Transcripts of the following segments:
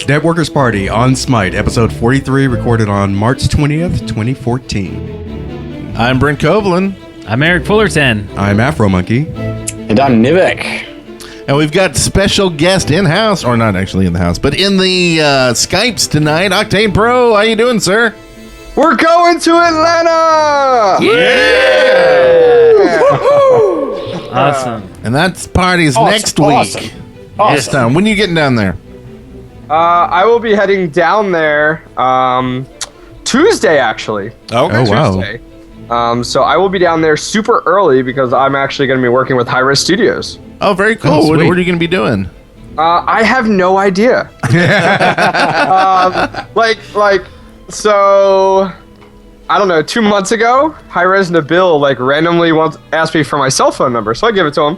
Dead Workers Party on Smite, episode 43, recorded on March 20th, 2014. I'm Brent Copeland. I'm Eric Fullerton. I'm Afro Monkey. And I'm Nivek. And we've got special guest in-house, or not actually in the house, but in the Skypes tonight, OctanePro. How you doing, sir? We're going to Atlanta! Yeah! Awesome. And that's parties next week. This time. When are you getting down there? I will be heading down there Tuesday, actually. Oh, wow. Tuesday. So I will be down there super early because I'm actually going to be working with High Res Studios. Oh, very cool. Oh, what sweet. are you going to be doing? I have no idea. So I don't know. 2 months ago, High Res Nabil randomly asked me for my cell phone number, so I give it to him,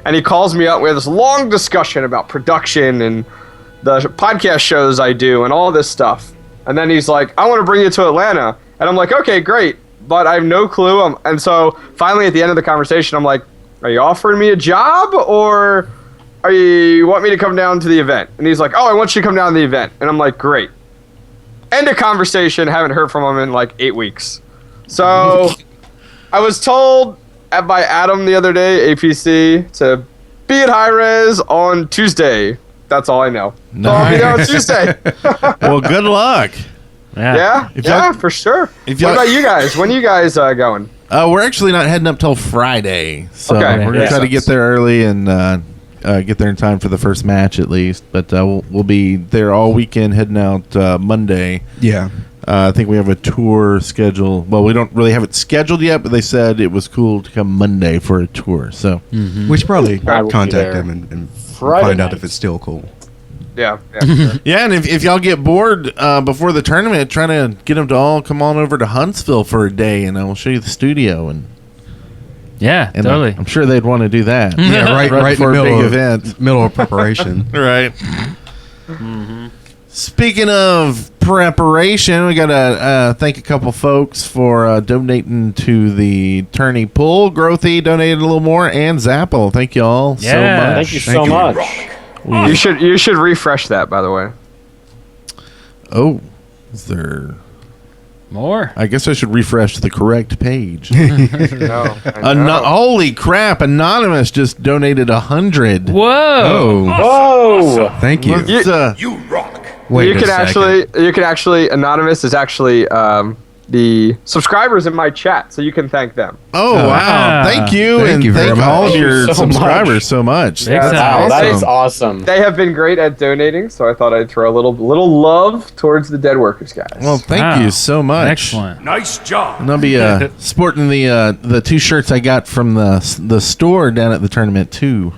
and he calls me up. We have this long discussion about production and the podcast shows I do and all this stuff. And then he's like, "I want to bring you to Atlanta," and I'm like, "Okay, great," but I have no clue. And so finally, at the end of the conversation, I'm like, "Are you offering me a job, or you want me to come down to the event?" And he's like, "Oh, I want you to come down to the event." And I'm like, "Great." End of conversation. Haven't heard from him in 8 weeks. So I was told by Adam the other day, APC, to be at High Res on Tuesday. That's all I know. So I'll be there on Tuesday. Well, good luck. Yeah, for sure. What about you guys? When are you guys going? We're actually not heading up till Friday, so Okay. we're going to try to get there early and get there in time for the first match at least. But we'll be there all weekend, heading out Monday. Yeah. I think we have a tour scheduled. Well, we don't really have it scheduled yet, but they said it was cool to come Monday for a tour. So We should probably I will be contact there him and Friday find out night. if it's still cool. Yeah. Sure. yeah, and if y'all get bored before the tournament, try to get them to all come on over to Huntsville for a day, and I will show you the studio. And Totally. I'm sure they'd want to do that. Yeah, right in before the a middle big of, event. middle of preparation. Right. Speaking of preparation, we got to thank a couple folks for donating to the tourney pool. Growthy donated a little more, and Zapple. Thank you all so Yeah. much. Thank you so much. You should refresh that, by the way. Oh, is there... More. I guess I should refresh the correct page. No. I know. Holy crap! Anonymous just donated 100. Whoa. Oh, Whoa! thank you. Let's, Wait you a can second. actually Anonymous is actually the subscribers in my chat, so you can thank them. oh wow! Thank you, Thank and you very thank all of much. your Thank you so subscribers much. so much. Big time. Wow, that is Awesome. awesome. They have been great at donating, so I thought I'd throw a little love towards the Dead Workers guys. Well, thank Wow. you so much. Excellent. Nice job. And I'll be sporting the two shirts I got from the store down at the tournament too.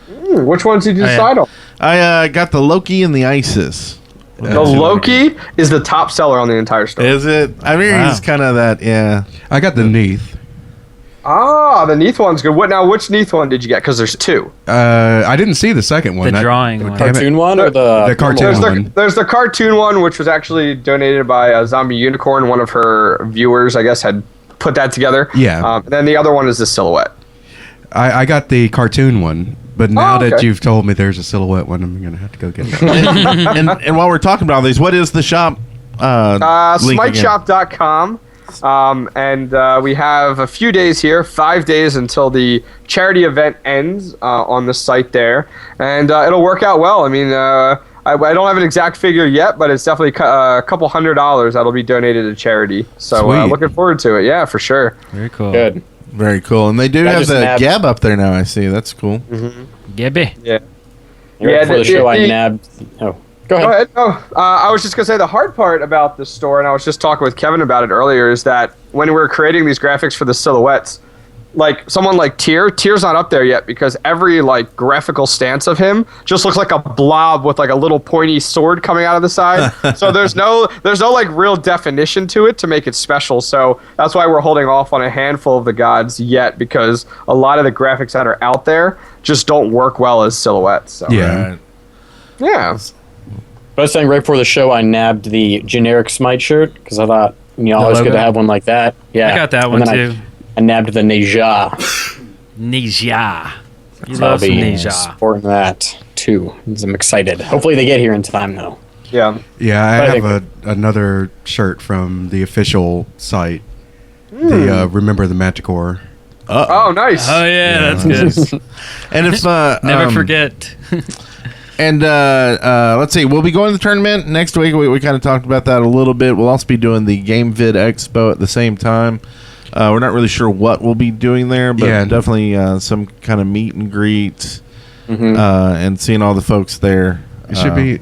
Which ones did you yeah. decide on? I got the Loki and the Isis. The Loki is the top seller on the entire store. Is it? I mean, Wow. it's kind of that. Yeah. I got the Neath. The Neath one's good. Which Neath one did you get? Because there's two. I didn't see the second one. The drawing one. damn it. Cartoon one or The cartoon There's one. there's the cartoon one, which was actually donated by Zombie Unicorn. One of her viewers, I guess, had put that together. Yeah. And then the other one is the silhouette. I got the cartoon one, but now that okay. you've told me there's a silhouette one, I'm going to have to go get it. and while we're talking about these, what is the shop? Link again? Smiteshop.com. And we have a few days here, 5 days until the charity event ends on the site there. And it'll work out well. I mean, I don't have an exact figure yet, but it's definitely a couple $100 that'll be donated to charity. So Sweet. looking forward to it. Yeah, for sure. Very cool. Good. Very cool. And they do I have just the nabbed- Gab up there now. I see. That's cool. Gibby. Yeah. Right before the show, I the- nabbed. Oh, go Go ahead. ahead. Oh, I was just going to say the hard part about the store, and I was just talking with Kevin about it earlier, is that when we were creating these graphics for the silhouettes, someone like Tier's not up there yet because every graphical stance of him just looks like a blob with a little pointy sword coming out of the side. So there's no real definition to it to make it special. So that's why we're holding off on a handful of the gods yet, because a lot of the graphics that are out there just don't work well as silhouettes. So Yeah. Right. yeah. I was saying right before the show, I nabbed the generic Smite shirt because I thought always good logo? to have one like that. Yeah, I got that And one then too. I nabbed the Neja. Neja. You So I'll love some be Neja. supporting that too. I'm excited. Hopefully they get here in time though. Yeah. Yeah, I But I have another shirt from the official site. The Remember the Manticore. Oh, nice. Oh yeah, that's good. And if Never forget. And let's see, we'll be going to the tournament next week. We kind of talked about that a little bit. We'll also be doing the Game Vid Expo at the same time. We're not really sure what we'll be doing there, but definitely some kind of meet and greet and seeing all the folks there. It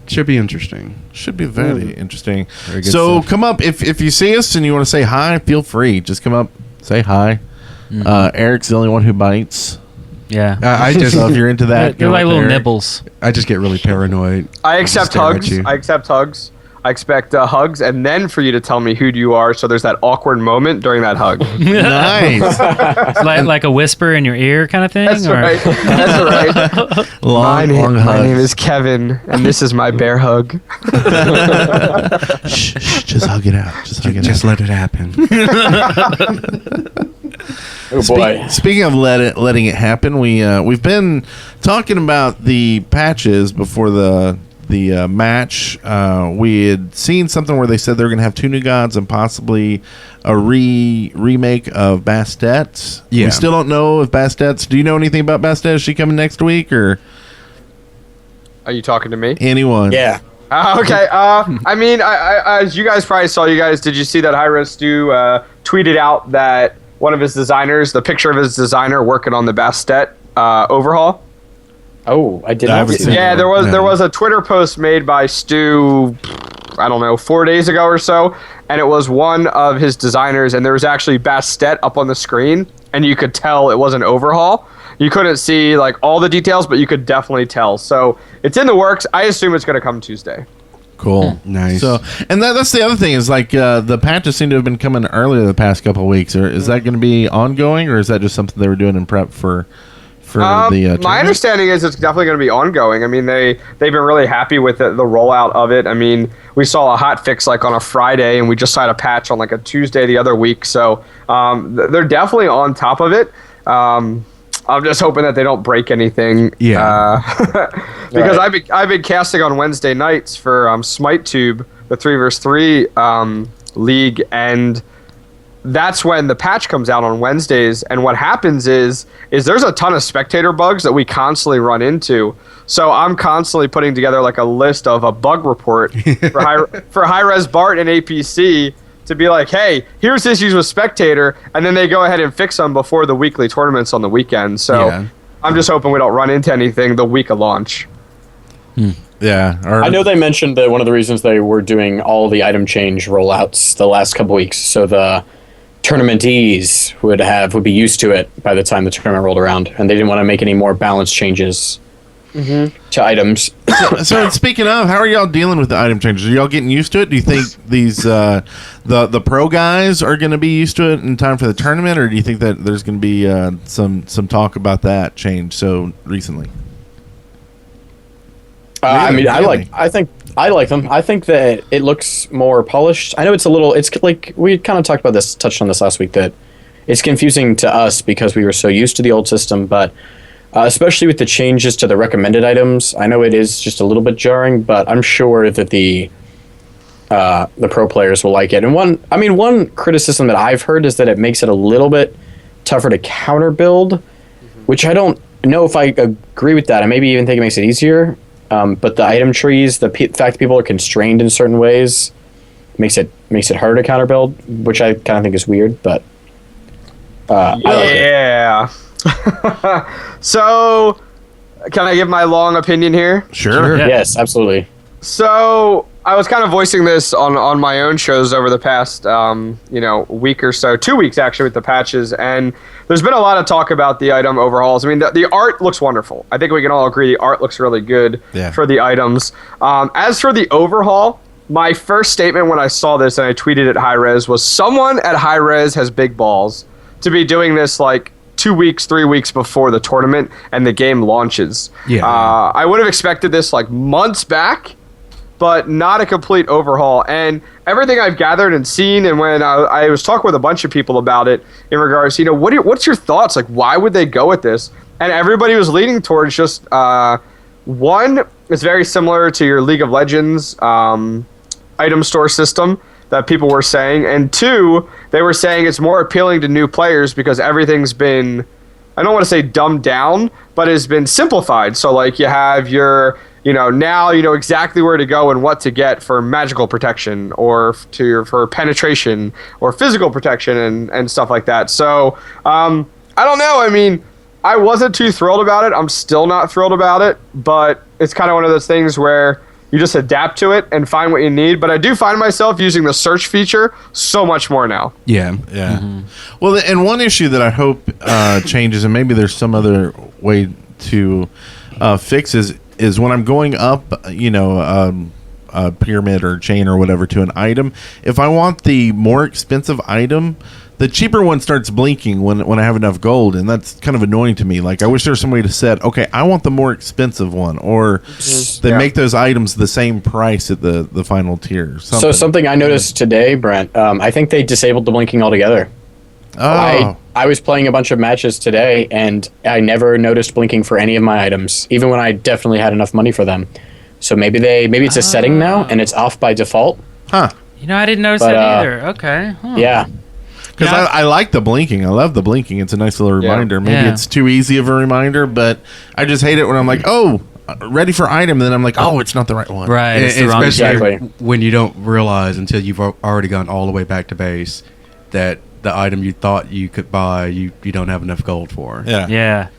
should be interesting. Should be very interesting. Very good So stuff. come up if you see us and you want to say hi, feel free. Just come up, say hi. Eric's the only one who bites. Yeah. I just So if you're into that, They're go like up little there. nibbles. I just get really paranoid. I accept Stare at hugs. you. I accept hugs. I expect hugs, and then for you to tell me who you are. So there's that awkward moment during that hug. Nice. It's like a whisper in your ear kind of thing. That's or- right. That's right. Long My hug. name is Kevin, and this is my bear hug. Shh, just hug it out. Just hug it Just out. let it happen. Oh boy. Speaking of letting it happen, we've been talking about the patches before the match. We had seen something where they said they're going to have 2 new gods and possibly a remake of Bastet. Yeah. We still don't know if Bastet's. Do you know anything about Bastet? Is she coming next week or Are you talking to me? anyone? Yeah. Okay. I mean, I as you guys probably saw, did you see that Hi-Res Stu tweeted out that one of his designers, the picture of his designer working on the Bastet overhaul? Oh, I did I not haven't see seen that. Yeah, it. there was a Twitter post made by Stu, I don't know, 4 days ago or so, and it was one of his designers, and there was actually Bastet up on the screen, and you could tell it was an overhaul. You couldn't see like all the details, but you could definitely tell. So it's in the works. I assume it's going to come Tuesday. Cool. Nice. So, and that's the other thing is like the patches seem to have been coming earlier the past couple of weeks. Or is that going to be ongoing, or is that just something they were doing in prep for the My tournament? understanding is it's definitely going to be ongoing. I mean, they've been really happy with the rollout of it. I mean, we saw a hot fix like on a Friday, and we just saw a patch on like a Tuesday the other week. So they're definitely on top of it. I'm just hoping that they don't break anything. Yeah. Because Right. I've been casting on Wednesday nights for Smite Tube, the 3vs3 league, and that's when the patch comes out on Wednesdays. And what happens is there's a ton of spectator bugs that we constantly run into. So I'm constantly putting together like a list of a bug report for Hi-Res Bart and APC to be like, hey, here's issues with spectator, and then they go ahead and fix them before the weekly tournaments on the weekend. So Yeah. I'm just hoping we don't run into anything the week of launch. Yeah. Or, I know they mentioned that one of the reasons they were doing all the item change rollouts the last couple weeks, so the tournaменtees would be used to it by the time the tournament rolled around, and they didn't want to make any more balance changes to items. So speaking of, how are y'all dealing with the item changes? Are y'all getting used to it? Do you think these the pro guys are going to be used to it in time for the tournament, or do you think that there's going to be some talk about that change so recently? I mean, Really? I think I like them. I think that it looks more polished. I know it's like we kind of touched on this last week, that it's confusing to us because we were so used to the old system, but especially with the changes to the recommended items, I know it is just a little bit jarring, but I'm sure that the pro players will like it. And one criticism that I've heard is that it makes it a little bit tougher to counter build, which I don't know if I agree with that. I maybe even think it makes it easier. But the item trees, the fact that people are constrained in certain ways, makes it harder to counter build, which I kind of think is weird. But I like it. Yeah. So, can I give my long opinion here? Sure. Yeah. Yes, absolutely. So I was kind of voicing this on my own shows over the past week or so, 2 weeks actually, with the patches, and there's been a lot of talk about the item overhauls. I mean, the art looks wonderful. I think we can all agree the art looks really good for the items. As for the overhaul, my first statement when I saw this and I tweeted at Hi-Res was, someone at Hi-Res has big balls to be doing this like 2 weeks, 3 weeks before the tournament and the game launches. Yeah. I would have expected this like months back, but not a complete overhaul. And everything I've gathered and seen, and when I was talking with a bunch of people about it in regards to, what's your thoughts? Like, why would they go with this? And everybody was leaning towards just, one, it's very similar to your League of Legends item store system that people were saying. And 2, they were saying it's more appealing to new players because everything's been, I don't want to say dumbed down, but has been simplified. So like you have your, now you know exactly where to go and what to get for magical protection or for penetration or physical protection and stuff like that. So I don't know. I mean, I wasn't too thrilled about it. I'm still not thrilled about it, but it's kind of one of those things where you just adapt to it and find what you need. But I do find myself using the search feature so much more now. Yeah. Yeah. Well, and one issue that I hope changes, and maybe there's some other way to fix is when I'm going up, a pyramid or chain or whatever to an item, if I want the more expensive item, the cheaper one starts blinking when I have enough gold, and that's kind of annoying to me. Like, I wish there was some way to set, okay, I want the more expensive one, or they make those items the same price at the final tier. So something I noticed today, Brent, I think they disabled the blinking altogether. Oh. I was playing a bunch of matches today, and I never noticed blinking for any of my items, even when I definitely had enough money for them. So maybe it's a setting now, and it's off by default. Huh. I didn't notice that either. Okay. Huh. Yeah. Because I like the blinking. I love the blinking. It's a nice little reminder. Maybe it's too easy of a reminder, but I just hate it when I'm like, oh, ready for item. Then I'm like, oh, it's not the right one. Right. It's the wrong Especially Exactly. when you don't realize until you've already gone all the way back to base that the item you thought you could buy, you don't have enough gold for. Yeah. Yeah.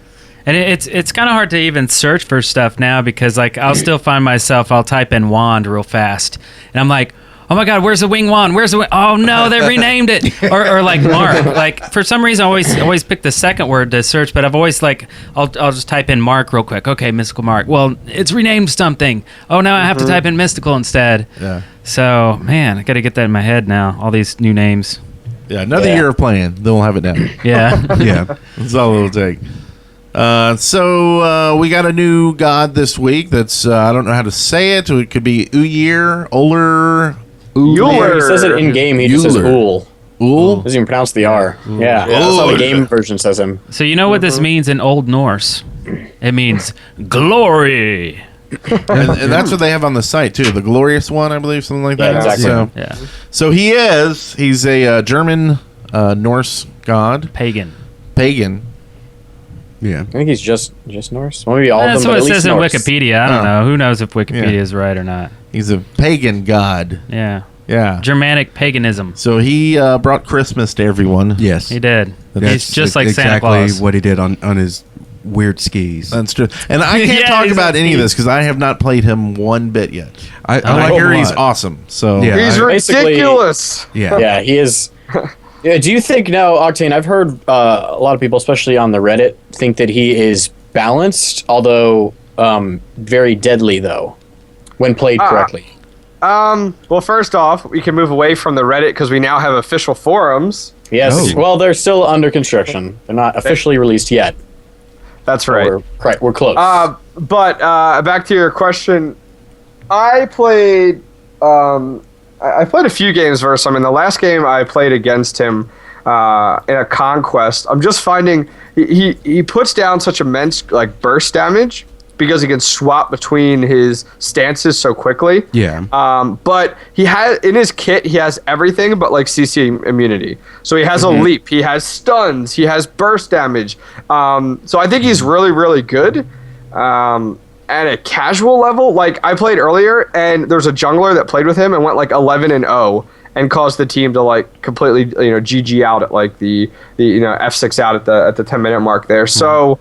And it's kind of hard to even search for stuff now because, like, I'll still find myself, I'll type in wand real fast. And I'm like, oh my God, where's the wing wand? Where's the wing? Oh no, they renamed it. Or like mark. Like, for some reason, I always pick the second word to search, but I've always I'll just type in mark real quick. Okay, mystical mark. Well, it's renamed something. Oh, now I have to type in mystical instead. Yeah. So, man, I got to get that in my head now. All these new names. Yeah. Another year of playing, then we'll have it down. Yeah. Yeah. That's all it'll take. So we got a new god this week. That's I don't know how to say it. It could be Ullr. Ullr. He says it in game. He just says Ullr. Ull. Doesn't even pronounce the R. Yeah, that's how the game version says him. So you know what this means in Old Norse? It means glory. and that's what they have on the site too. The glorious one, I believe, something like that. Yeah, exactly. So he's a German Norse god, Pagan. Yeah. I think he's just Norse. Well, maybe all of That's them, but what at it least says in Norse. Wikipedia. I don't know. Who knows if Wikipedia Yeah. is right or not? He's a pagan god. Yeah. Yeah. Germanic paganism. So he brought Christmas to everyone. Yes. He did. That's He's just like exactly Santa Claus. what he did on his weird skis. That's true. And I can't Yeah, talk he's about on any of skis. this because I have not played him one bit yet. I I hear he's lot. awesome. So Yeah. He's Basically- ridiculous. Yeah. Yeah, he is. Yeah, do you think now, Octane? I've heard a lot of people, especially on the Reddit, think that he is balanced, although very deadly though, when played correctly. Well, first off, we can move away from the Reddit because we now have official forums. Yes. Oh. Well, they're still under construction. They're not officially released yet. That's right. We're close. But back to your question, I played. I played a few games versus him. In the last game I played against him in a conquest, I'm just finding he puts down such immense burst damage because he can swap between his stances so quickly. Yeah. But he has in his kit he has everything but CC immunity. So he has a leap, he has stuns, he has burst damage. So I think he's really really good. At a casual level, I played earlier, and there's a jungler that played with him and went 11-0 and caused the team to completely GG out at the F6 out at the 10-minute mark there. So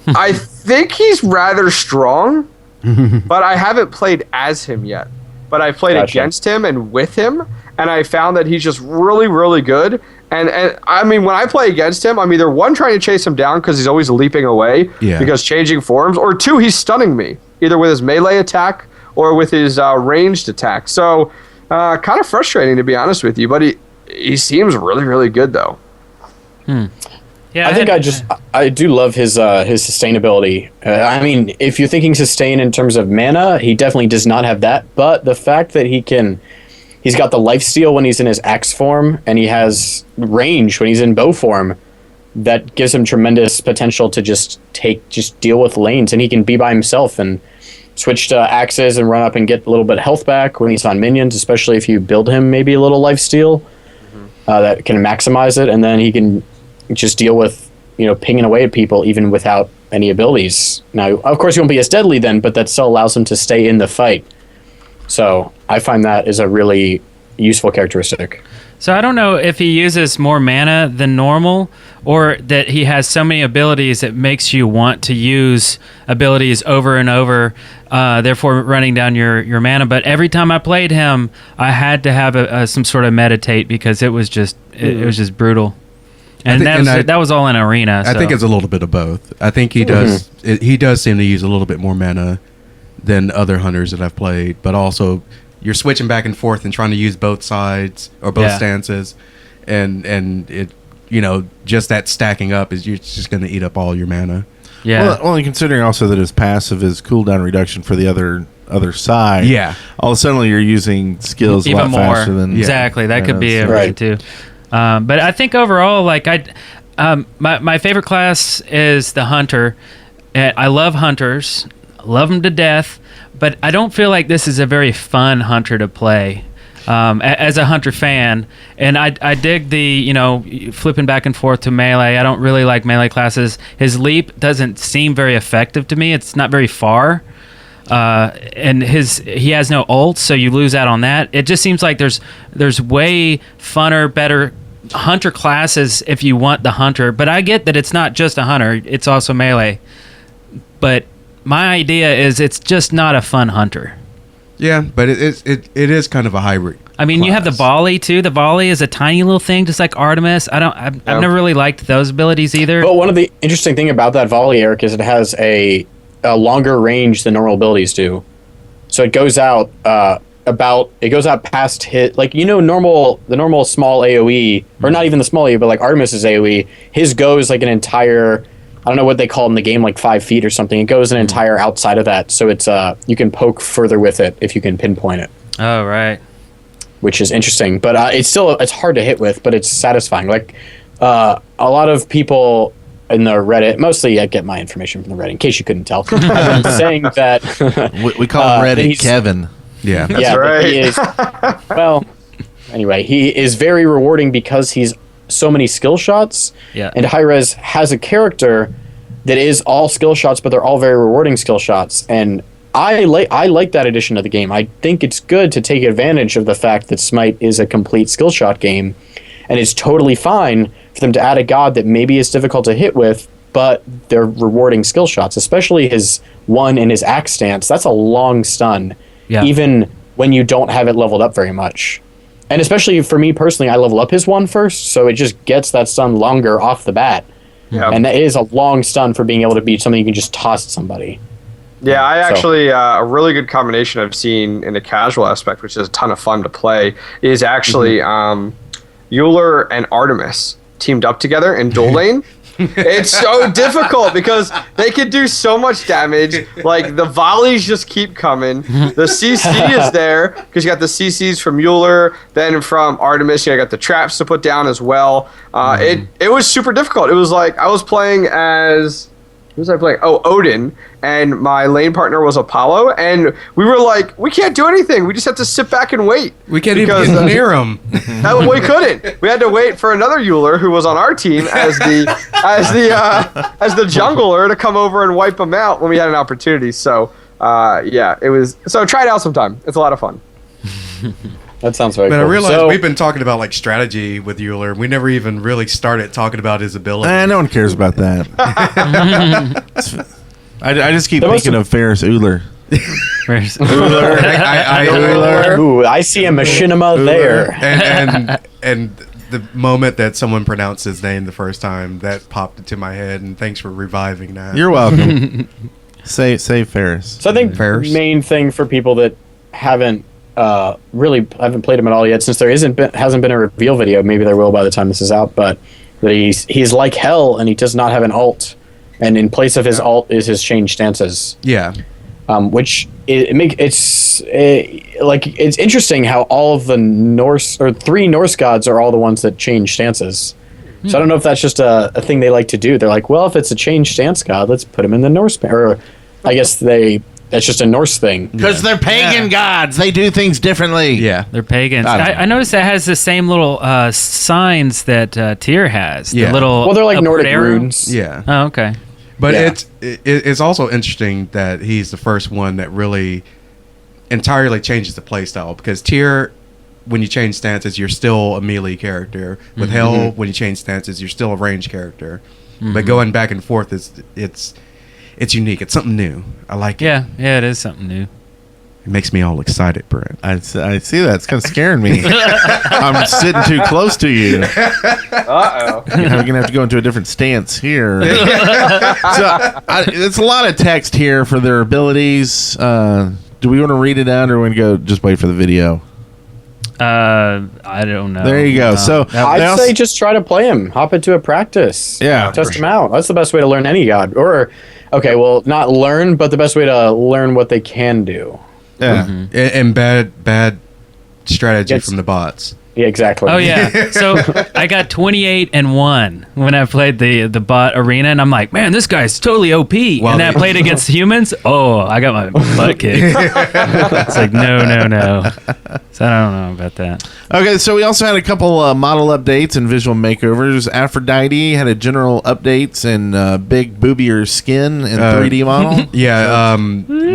I think he's rather strong, but I haven't played as him yet. But I played against him and with him, and I found that he's just really really good. And I mean, when I play against him, I'm either one trying to chase him down because he's always leaping away because changing forms, or two, he's stunning me either with his melee attack or with his ranged attack. So kind of frustrating, to be honest with you, but he seems really really good though. Yeah, I do love his sustainability. I mean, if you're thinking sustain in terms of mana, he definitely does not have that. But the fact that he's got the lifesteal when he's in his axe form, and he has range when he's in bow form, that gives him tremendous potential to just deal with lanes, and he can be by himself. And switch to axes and run up and get a little bit of health back when he's on minions, especially if you build him maybe a little lifesteal that can maximize it, and then he can just deal with pinging away at people even without any abilities. Now, of course, he won't be as deadly then, but that still allows him to stay in the fight. So I find that is a really useful characteristic. So I don't know if he uses more mana than normal, or that he has so many abilities that makes you want to use abilities over and over, therefore running down your mana. But every time I played him, I had to have some sort of meditate because it was just it was just brutal. And that was all in arena. I think it's a little bit of both. I think he does he does seem to use a little bit more mana than other hunters that I've played, but also you're switching back and forth and trying to use both sides or both stances, and it just that stacking up is you're just going to eat up all your mana. Yeah. Well, only considering also that his passive is cooldown reduction for the other side. Yeah. All of a sudden you're using skills even a lot more faster than exactly. That could be a reason too. But I think overall, like my favorite class is the hunter. I love hunters, love them to death. But I don't feel like this is a very fun hunter to play as a hunter fan. And I dig the, flipping back and forth to melee. I don't really like melee classes. His leap doesn't seem very effective to me. It's not very far. And he has no ult, so you lose out on that. It just seems like there's way funner, better hunter classes if you want the hunter. But I get that it's not just a hunter. It's also melee. But my idea is it's just not a fun hunter. Yeah, but it is kind of a hybrid. I mean, you have the volley too. The volley is a tiny little thing, just like Artemis. I've never really liked those abilities either. But one of the interesting thing about that volley, Eric, is it has a longer range than normal abilities do. So it goes out past hit, like the normal small AOE, or not even the small AOE, but like Artemis's AOE. His goes like an entire. I don't know what they call in the game, like 5 feet or something. It goes an entire outside of that, so it's you can poke further with it if you can pinpoint it. Oh, right. Which is interesting, but it's hard to hit with, but it's satisfying. Like a lot of people in the Reddit, mostly I get my information from the Reddit, in case you couldn't tell, have been saying that we call him Reddit Kevin. Yeah, That's right. He is, well, anyway, he is very rewarding because he's so many skill shots. Yeah. And Hi-Rez has a character that is all skill shots, but they're all very rewarding skill shots. And I like that addition of the game. I think it's good to take advantage of the fact that Smite is a complete skill shot game, and it's totally fine for them to add a god that maybe is difficult to hit with, but they're rewarding skill shots, especially his one and his axe stance. That's a long stun, even when you don't have it leveled up very much. And especially for me personally, I level up his one first, so it just gets that stun longer off the bat. Yeah. And that is a long stun for being able to beat something you can just toss at somebody. Yeah, I actually, a really good combination I've seen in the casual aspect, which is a ton of fun to play, is actually Ullr and Artemis teamed up together in dual lane. It's so difficult because they can do so much damage. Like, the volleys just keep coming. The CC is there because you got the CCs from Ullr, then from Artemis you got the traps to put down as well. It was super difficult. It was like I was playing as... Who was I playing? Oh, Odin, and my lane partner was Apollo, and we were like, we can't do anything. We just have to sit back and wait. we can't even get near him. We couldn't. We had to wait for another Ullr who was on our team as the jungler to come over and wipe them out when we had an opportunity. So it was. So try it out sometime. It's a lot of fun. That sounds very But cool. I realized we've been talking about like strategy with Ullr. We never even really started talking about his ability. No one cares about that. I just keep thinking of Ferris Ullr. Ullr. Ooh, I see a machinima there. And the moment that someone pronounced his name the first time, that popped into my head. And thanks for reviving that. You're welcome. Say Ferris. So I think the main thing for people that haven't played him at all yet, since there hasn't been a reveal video, maybe there will by the time this is out, but that he's like hell and he does not have an ult, and in place of his ult is his change stances. Yeah. Which it's interesting how all of the Norse, or 3 Norse gods, are all the ones that change stances. So I don't know if that's just a thing they like to do. They're like, well, if it's a change stance god, let's put him in the Norse. Or I guess they That's just a Norse thing. Because they're pagan gods. They do things differently. Yeah. They're pagans. I noticed that has the same little signs that Tyr has. Yeah. The little Well, they're like upward Nordic arrow. runes. Yeah. Oh, okay. But Yeah. it's also interesting that he's the first one that really entirely changes the playstyle, because Tyr, when you change stances, you're still a melee character. With Hell, when you change stances, you're still a ranged character. But going back and forth it's unique. It's something new. I like it. Yeah, it is something new. It makes me all excited, Brent. I see that. It's kind of scaring me. I'm sitting too close to you. Uh-oh. We're going to have to go into a different stance here. It's a lot of text here for their abilities. Do we want to read it out, or we want to go just wait for the video? I don't know. There you go. So I'd say just try to play him. Hop into a practice. Yeah, Test him out. That's the best way to learn any god. Or, okay, well, not learn, but the best way to learn what they can do. yeah. And bad strategy Yes. from the bots. Yeah, exactly. Oh yeah. So I got 28-1 when I played the bot arena, and I'm like, man, this guy's totally OP. Well, and then I played against humans. Oh, I got my butt kicked. It's like no. So I don't know about that. Okay, so we also had a couple model updates and visual makeovers. Aphrodite had a general updates and big boobier skin and 3D model. Yeah,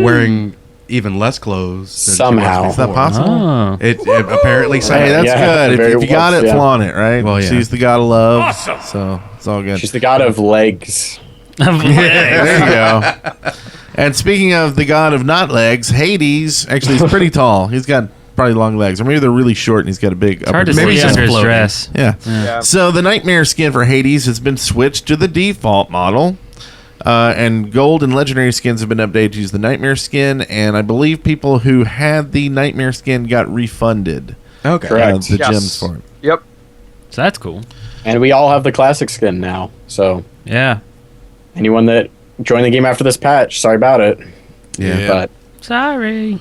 wearing even less clothes. Than Somehow. 2 months Is that before. possible? Oh. It apparently so. Hey, that's Yeah, good. very If you got well, it, yeah. flaunt it, right? Well, yeah. She's the god of love. Awesome. So it's all good. She's the god of legs. There you go. And speaking of the god of not legs, Hades, actually, he's pretty tall. He's got probably long legs. Or maybe they're really short and he's got a big It's hard to Maybe see he's just under his floating. dress. Yeah. Yeah. So the Nightmare skin for Hades has been switched to the default model. And gold and legendary skins have been updated to use the Nightmare skin. And I believe people who had the Nightmare skin got refunded Okay. Correct. the Yes. gems for it. Yep. So that's cool. And we all have the classic skin now. So Yeah. anyone that joined the game after this patch, sorry about it. Yeah. But Sorry.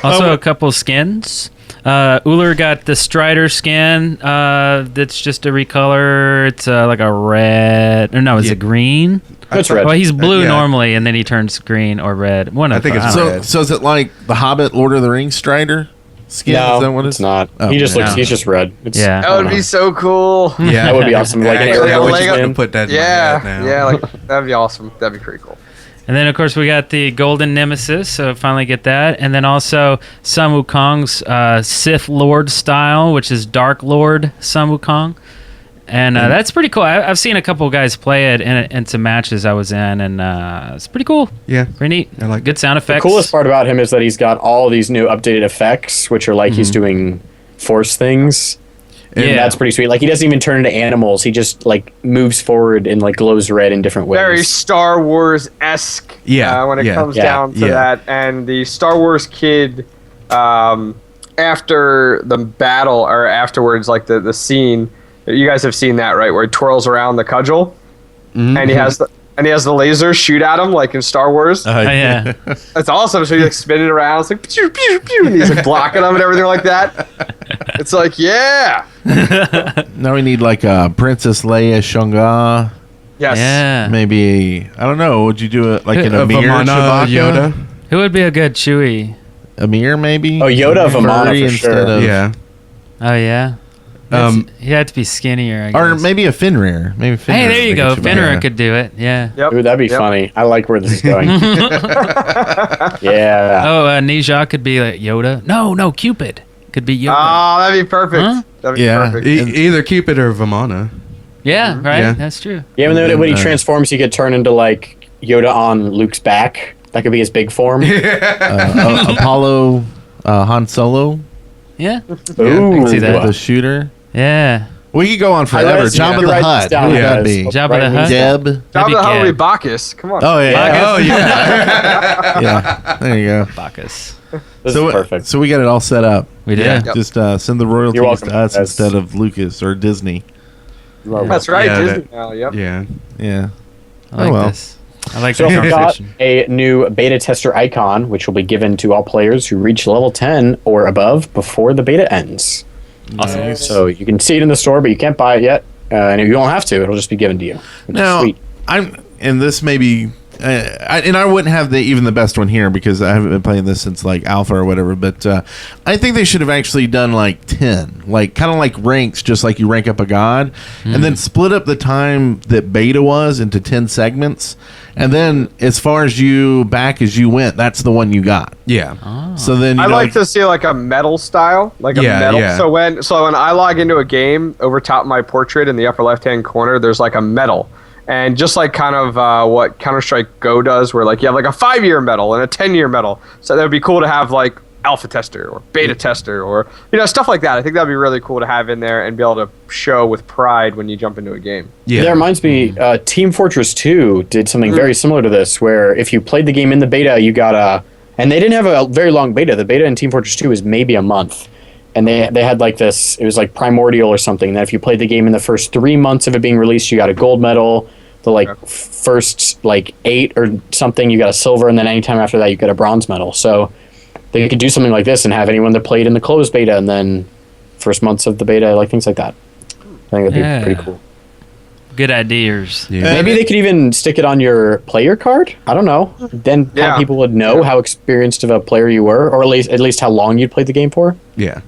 Also, a couple skins. Ullr got the Strider skin. That's just a recolor. It's like a red. Or no, is Yeah. it green? it's red. Well, he's blue Yeah. normally, and then he turns green or red. One of I think them. it's don't So, know. red. so is it like the Hobbit, Lord of the Rings Strider skin? Is that No, what it's not. Oh, he just no. looks. He's just red. It's, Yeah. That would be so cool. Yeah. That would be awesome. Like an Actually, I Arrow would Witch's love to Land. put that in my Yeah. head now. Yeah, like that'd be awesome. That'd be pretty cool. And then, of course, we got the Golden Nemesis, so finally get that. And then also Sun Wukong's Sith Lord style, which is Dark Lord Sun Wukong. And that's pretty cool. I've seen a couple of guys play it in some matches I was in, and it's pretty cool. Yeah. Pretty neat. I like Good sound The effects. coolest part about him is that he's got all these new updated effects, which are like he's doing force things. And Yeah. that's pretty sweet. Like he doesn't even turn into animals. He just like moves forward and like glows red in different ways. Very Star Wars esque. Yeah, When it yeah. comes Yeah. down to Yeah. that, and the Star Wars kid, after the battle or afterwards, like the scene, you guys have seen that, right? Where he twirls around the cudgel, and he has the laser shoot at him like in Star Wars. Oh, yeah. It's awesome. So he's like spinning around. It's like pew, pew, pew, and he's like blocking them and everything like that. It's like, yeah. Now we need like a Princess Leia Shunga. Yes. Yeah. Maybe, I don't know. Would you do it like an Amir Vamana, Chewbacca? Yoda. Who would be a good Chewie? Amir, maybe? Oh, Yoda, Furry Vamana for instead sure. of- Yeah. Oh, yeah. He had to be skinnier, I guess. Or maybe a Fenrir. Maybe Fenrir Hey, there you would go. be Fenrir Chewbacca. could do it. Yeah. Yep. Ooh, that'd be Yep. funny. I like where this is going. Yeah. Oh, Nisha could be like Yoda. No, Cupid could be Yoda. Oh, that'd be perfect. Huh? That'd be Yeah. perfect. Either Cupid or Vamana. yeah, right. Yeah. That's true. Yeah, and then when he uh, transforms, he could turn into like Yoda on Luke's back. That could be his big form. Apollo, Han Solo, Yeah. Ooh. I can see that. the shooter. Yeah. We could go on forever. read- Jabba you the write Hutt. this down, Who would yeah. that be? Jabba Right, the Hutt. Deb. That'd Jabba be the Hutt would be Gab. Bacchus. Come on. Oh yeah. Oh, yeah. Yeah. There you go. Bacchus. This So is perfect. So we got it all set up. We did. Yeah. Yep. Just send the royalties You're welcome. to us That's- instead of Lucas or Disney. That's right. Yeah, Disney that- now. Yep. Yeah. Yeah. I like Oh, well. this. I like So that we've got conversation. a new beta tester icon, which will be given to all players who reach level 10 or above before the beta ends. Nice. So you can see it in the store, but you can't buy it yet. And if you don't have to, it'll just be given to you. Which is Now, sweet. and this may be and I wouldn't have even the best one here because I haven't been playing this since like alpha or whatever. But I think they should have actually done like 10, like kind of like ranks, just like you rank up a god, and then split up the time that beta was into 10 segments, and then as far as you back as you went, that's the one you got. Yeah. So then I like to see like a medal style, like a medal. Yeah. So when I log into a game, over top of my portrait in the upper left hand corner, there's like a medal. And just like kind of what Counter-Strike Go does, where like you have like a 5-year medal and a 10-year medal. So that would be cool to have like alpha tester or beta tester or stuff like that. I think that'd be really cool to have in there and be able to show with pride when you jump into a game. Yeah. That reminds me, Team Fortress 2 did something very similar to this, where if you played the game in the beta, you got and they didn't have a very long beta. The beta in Team Fortress 2 is maybe a month. And they had like this, it was like primordial or something, that if you played the game in the first 3 months of it being released, you got a gold medal. The first 8 or something, you got a silver, and then anytime after that, you get a bronze medal. So they could do something like this and have anyone that played in the closed beta and then first months of the beta, like things like that. I think that'd be pretty cool. Good ideas. Yeah. Maybe they could even stick it on your player card. I don't know. Then people would know how experienced of a player you were, or at least how long you'd played the game for. Yeah.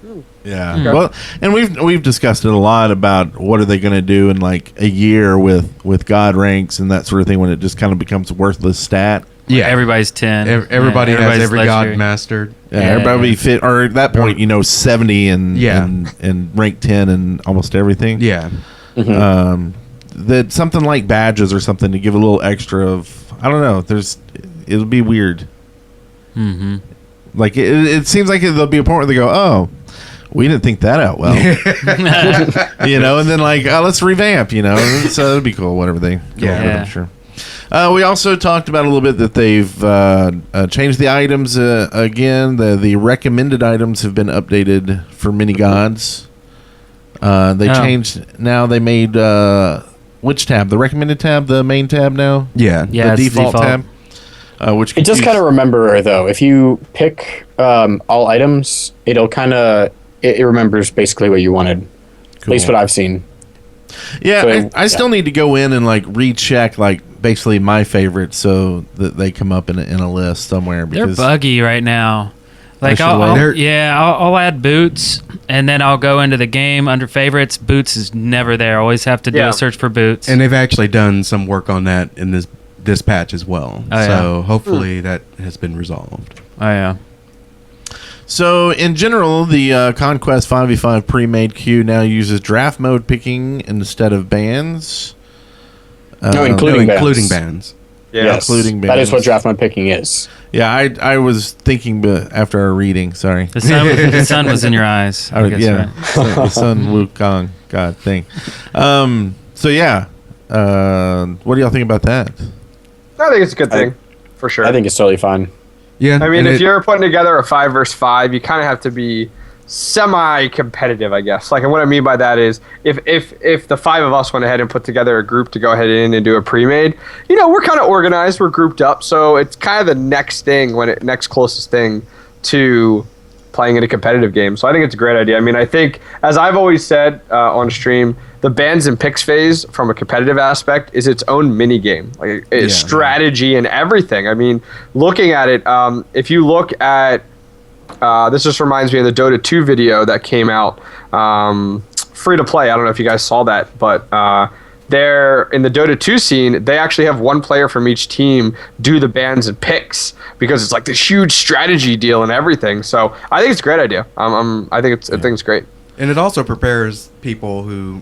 Yeah. Okay. Well, and we've discussed it a lot about what are they going to do in like a year with god ranks and that sort of thing when it just kind of becomes a worthless stat. Yeah. Everybody's 10. Everybody has everybody's every legendary. god mastered. Yeah, everybody fit, or at that point, 70 and rank 10 and almost everything. Yeah. That something like badges or something to give a little extra of, I don't know. It'll be weird. Mm-hmm. Like it seems like there'll be a point where they go, oh, we didn't think that out well, and then like, oh, let's revamp, so that'd be cool. Whatever they go with, I'm sure. We also talked about a little bit that they've changed the items again. The recommended items have been updated for mini gods. They changed now. They made which tab? The recommended tab, the main tab now. Yeah, the default tab. Which it just kind of remember though. If you pick all items, it'll kind of it remembers basically what you wanted. Cool. At least what I've seen. Yeah, so I still need to go in and like recheck like basically my favorites so that they come up in a list somewhere. Because they're buggy right now. Like I'll add boots and then I'll go into the game under favorites. Boots is never there. I always have to do a search for boots. And they've actually done some work on that in this patch as well. So hopefully that has been resolved. Oh yeah. So in general, the Conquest 5v5 pre-made queue now uses draft mode picking instead of bans. Including bans. Yeah, yes, including bans. That is what draft mode picking is. Yeah, I was thinking after our reading. Sorry, the sun was in your eyes. I guess, right? The sun Wukong God thing. So yeah, what do y'all think about that? I think it's a good thing, for sure. I think it's totally fine. Yeah, I mean, if you're putting together a 5 versus 5, you kind of have to be semi-competitive, I guess. Like, and what I mean by that is, if the 5 of us went ahead and put together a group to go ahead in and do a pre-made, we're kind of organized, we're grouped up, so it's kind of the next thing, next closest thing to playing in a competitive game. So I think it's a great idea. I mean, I think, as I've always said on stream, the bans and picks phase from a competitive aspect is its own mini game, like it's strategy and everything. I mean, looking at it, if you look at this, just reminds me of the Dota 2 video that came out, free to play. I don't know if you guys saw that, but there in the Dota 2 scene, they actually have one player from each team do the bans and picks because it's like this huge strategy deal and everything. So I think it's a great idea. I think it's great. And it also prepares people who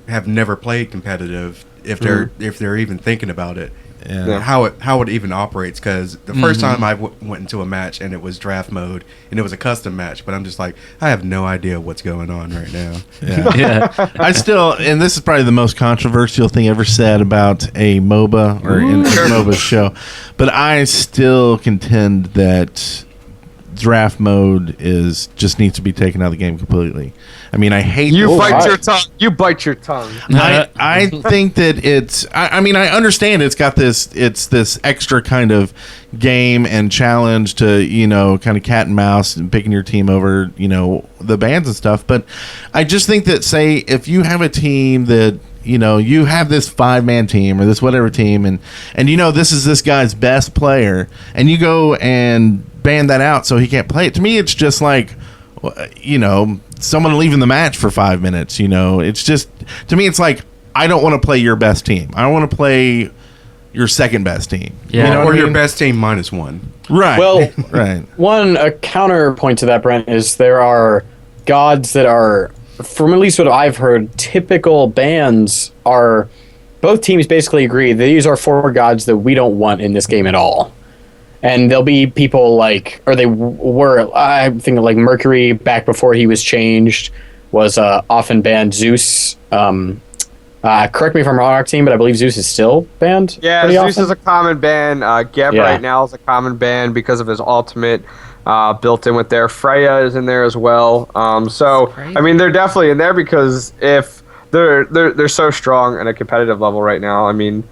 have never played competitive, if they're even thinking about it, how it even operates. Because the first time I went into a match and it was draft mode and it was a custom match, but I'm just like, I have no idea what's going on right now. I still, and this is probably the most controversial thing ever said about a MOBA or in a MOBA show, but I still contend that draft mode just needs to be taken out of the game completely. I mean, I hate you bite your tongue. You bite your tongue. I think that it's. I mean, I understand it's got this. It's this extra kind of game and challenge to kind of cat and mouse and picking your team over the bans and stuff. But I just think that, say, if you have a team that you have this 5-man team or this whatever team, and this is this guy's best player, and you go and ban that out so he can't play it. To me, it's just like, someone leaving the match for 5 minutes. It's just, to me, it's like, I don't want to play your best team. I want to play your second best team. Yeah. Or your best team -1. Right. Well, right. a counterpoint to that, Brent, is there are gods that are, from at least what I've heard, typical bans are, both teams basically agree that these are 4 gods that we don't want in this game at all. And there'll be people like, or they were, I think like Mercury back before he was changed was often banned. Zeus, correct me if I'm wrong, our team, but I believe Zeus is still banned. Yeah, Zeus is a common ban. Geb right now is a common ban because of his ultimate built in with there. Freya is in there as well. I mean, they're definitely in there because if they're so strong at a competitive level right now. I mean,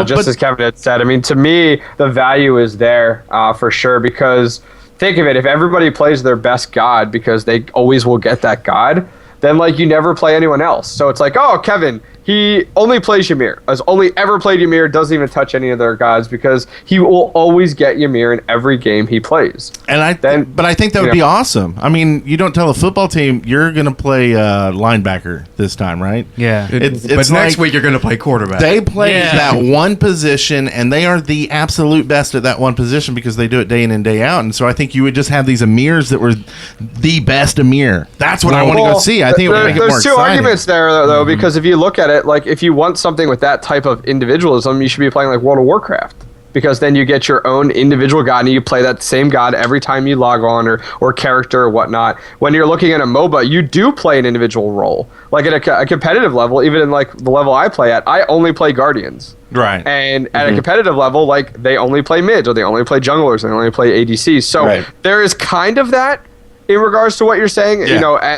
just as Kevin had said, I mean, to me, the value is there for sure, because think of it, if everybody plays their best god because they always will get that god, then like you never play anyone else. So it's like, oh, Kevin, he only plays Ymir, has only ever played Ymir, doesn't even touch any of their gods because he will always get Ymir in every game he plays. And but I think that would be awesome. I mean, you don't tell a football team you're going to play linebacker this time, right? Yeah. But next week you're going to play quarterback. They play that one position, and they are the absolute best at that one position because they do it day in and day out. And so I think you would just have these Emirs that were the best Emir. That's what I want to go see. I think it would make it more exciting. There's 2 arguments there, though, because if you look at it, like if you want something with that type of individualism, you should be playing like World of Warcraft, because then you get your own individual god and you play that same god every time you log on or character or whatnot. When you're looking at a MOBA, you do play an individual role. Like at a competitive level, even in like the level I play at, I only play Guardians. Right. And at a competitive level, like they only play mids or they only play junglers and they only play ADCs. So there is kind of that in regards to what you're saying,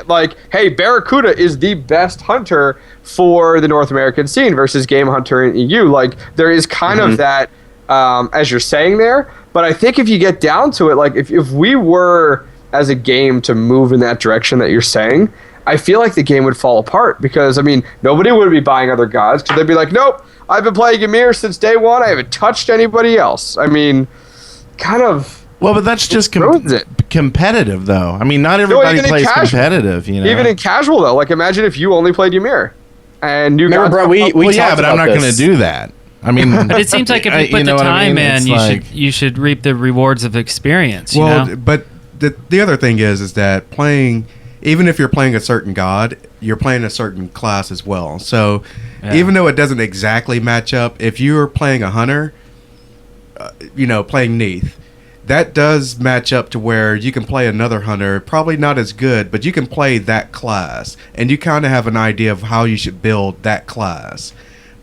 like, hey, Barracuda is the best hunter for the North American scene versus Game Hunter in EU. Like, there is kind of that, as you're saying there. But I think if you get down to it, like, if we were, as a game, to move in that direction that you're saying, I feel like the game would fall apart because, I mean, nobody would be buying other gods because they'd be like, nope, I've been playing Ymir since day one. I haven't touched anybody else. I mean, kind of... Well, but that's just competitive, though. I mean, not everybody plays competitive, Even in casual, though. Like, imagine if you only played Ymir. And you remember, Brett, we but I'm not going to do that. I mean... But it seems like if you put the time in, you should reap the rewards of experience, But the other thing is that playing... Even if you're playing a certain god, you're playing a certain class as well. So, even though it doesn't exactly match up, if you're playing a hunter, playing Neath, that does match up to where you can play another hunter, probably not as good, but you can play that class, and you kind of have an idea of how you should build that class.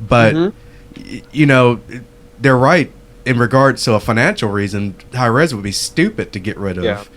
But, they're right in regards to a financial reason. Hi-Rez would be stupid to get rid of.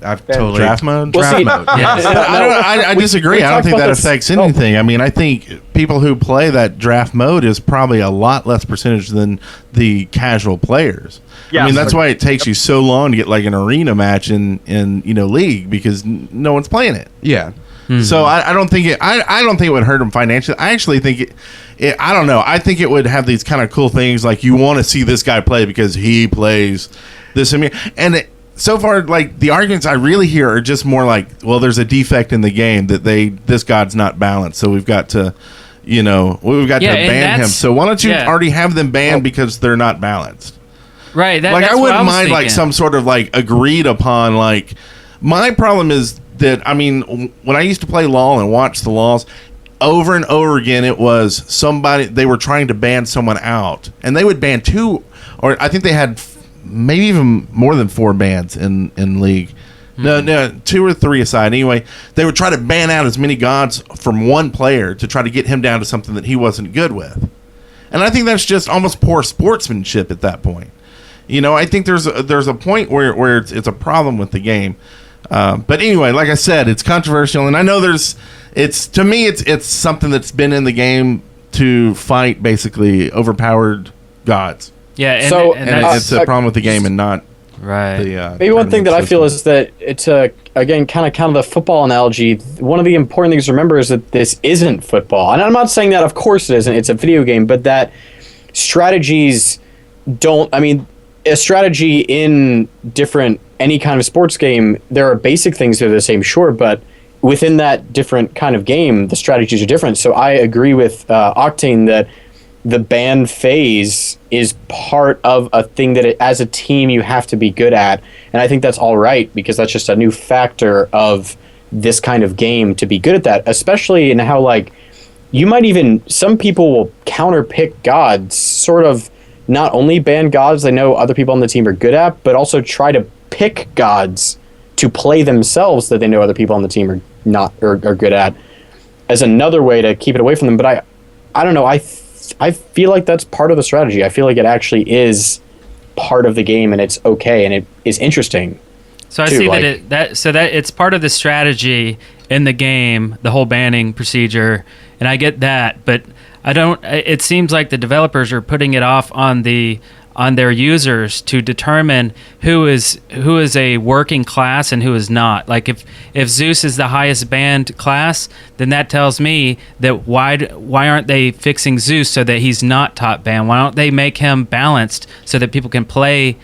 I've totally draft mode. Draft mode. Yes. I disagree. I don't think that affects anything. I mean, I think people who play that draft mode is probably a lot less percentage than the casual players. Yeah, I mean, that's why it takes you so long to get like an arena match in League, because no one's playing it. Yeah. Mm-hmm. So I don't think it. I don't think it would hurt them financially. I actually think it. I don't know. I think it would have these kind of cool things, like you want to see this guy play because he plays this and. So far, like, the arguments I really hear are just more like, well, there's a defect in the game that this god's not balanced, so we've got to, ban him. So why don't you already have them banned because they're not balanced? Right. Like, I wouldn't mind thinking. Like some sort of like agreed upon. Like, my problem is that, I mean, when I used to play LoL and watch the LoLs, over and over again, it was they were trying to ban someone out, and they would ban 2, or I think they had maybe even more than 4 bans in League. Mm-hmm. No, 2 or 3 aside. Anyway, they would try to ban out as many gods from one player to try to get him down to something that he wasn't good with. And I think that's just almost poor sportsmanship at that point. I think there's a point where it's a problem with the game. But anyway, like I said, it's controversial, and I know to me it's something that's been in the game to fight basically overpowered gods. Yeah, and it's a problem with the game and not Right. Maybe one thing that I feel is that it's again kind of the football analogy. One of the important things to remember is that this isn't football, and I'm not saying that. Of course, it isn't. It's a video game, but that strategies don't. I mean, a strategy in any kind of sports game, there are basic things that are the same, sure, but within that different kind of game, the strategies are different. So I agree with Octane that the ban phase is part of a thing that as a team you have to be good at, and I think that's all right because that's just a new factor of this kind of game to be good at that, especially in how like you might even some people will counter pick gods, sort of not only ban gods they know other people on the team are good at, but also try to pick gods to play themselves that they know other people on the team are not or are good at as another way to keep it away from them. But I don't know. I feel like that's part of the strategy. I feel like it actually is part of the game, and it's okay, and it is interesting. So I too, see like, that it's part of the strategy in the game, the whole banning procedure, and I get that, but I don't. It seems like the developers are putting it off on their users to determine who is a working class and who is not. Like if Zeus is the highest banned class, then that tells me that why aren't they fixing Zeus so that he's not top banned? Why don't they make him balanced so that people can play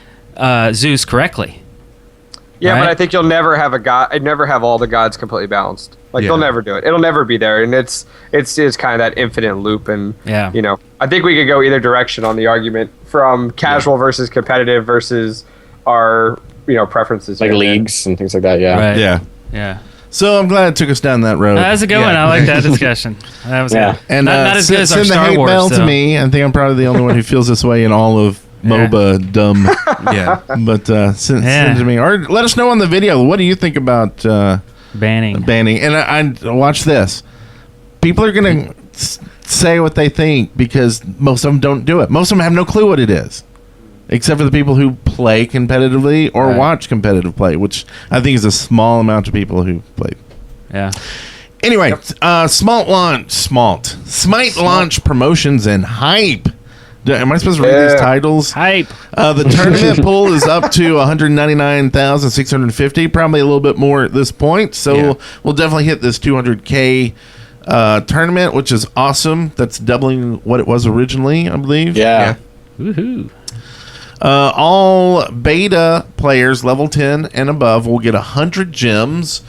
Zeus correctly? Yeah, Right? but I think you'll never have I'd never have all the gods completely balanced. Like they'll never do it. It'll never be there, and it's kind of that infinite loop. And I think we could go either direction on the argument from casual versus competitive versus our preferences, like leagues and things like that. Yeah, Right. Yeah. So I'm glad it took us down that road. That's a good one. I like that discussion. That was good. And not as good as our send the Star hate Wars. mail though. to me. I think I'm probably the only one who feels this way in all of MOBA dumb. Yeah. But send it to me. Or let us know on the video. What do you think about banning? And I watch this. People are going to say what they think because most of them don't do it. Most of them have no clue what it is. Except for the people who play competitively or watch competitive play, which I think is a small amount of people who play. Yeah. Anyway, Smite launch promotions and hype. Am I supposed to read these titles? Hype. The tournament pool is up to 199,650, probably a little bit more at this point. So we'll definitely hit this 200K tournament, which is awesome. That's doubling what it was originally, I believe. Yeah. Woohoo. All beta players level 10 and above will get 100 gems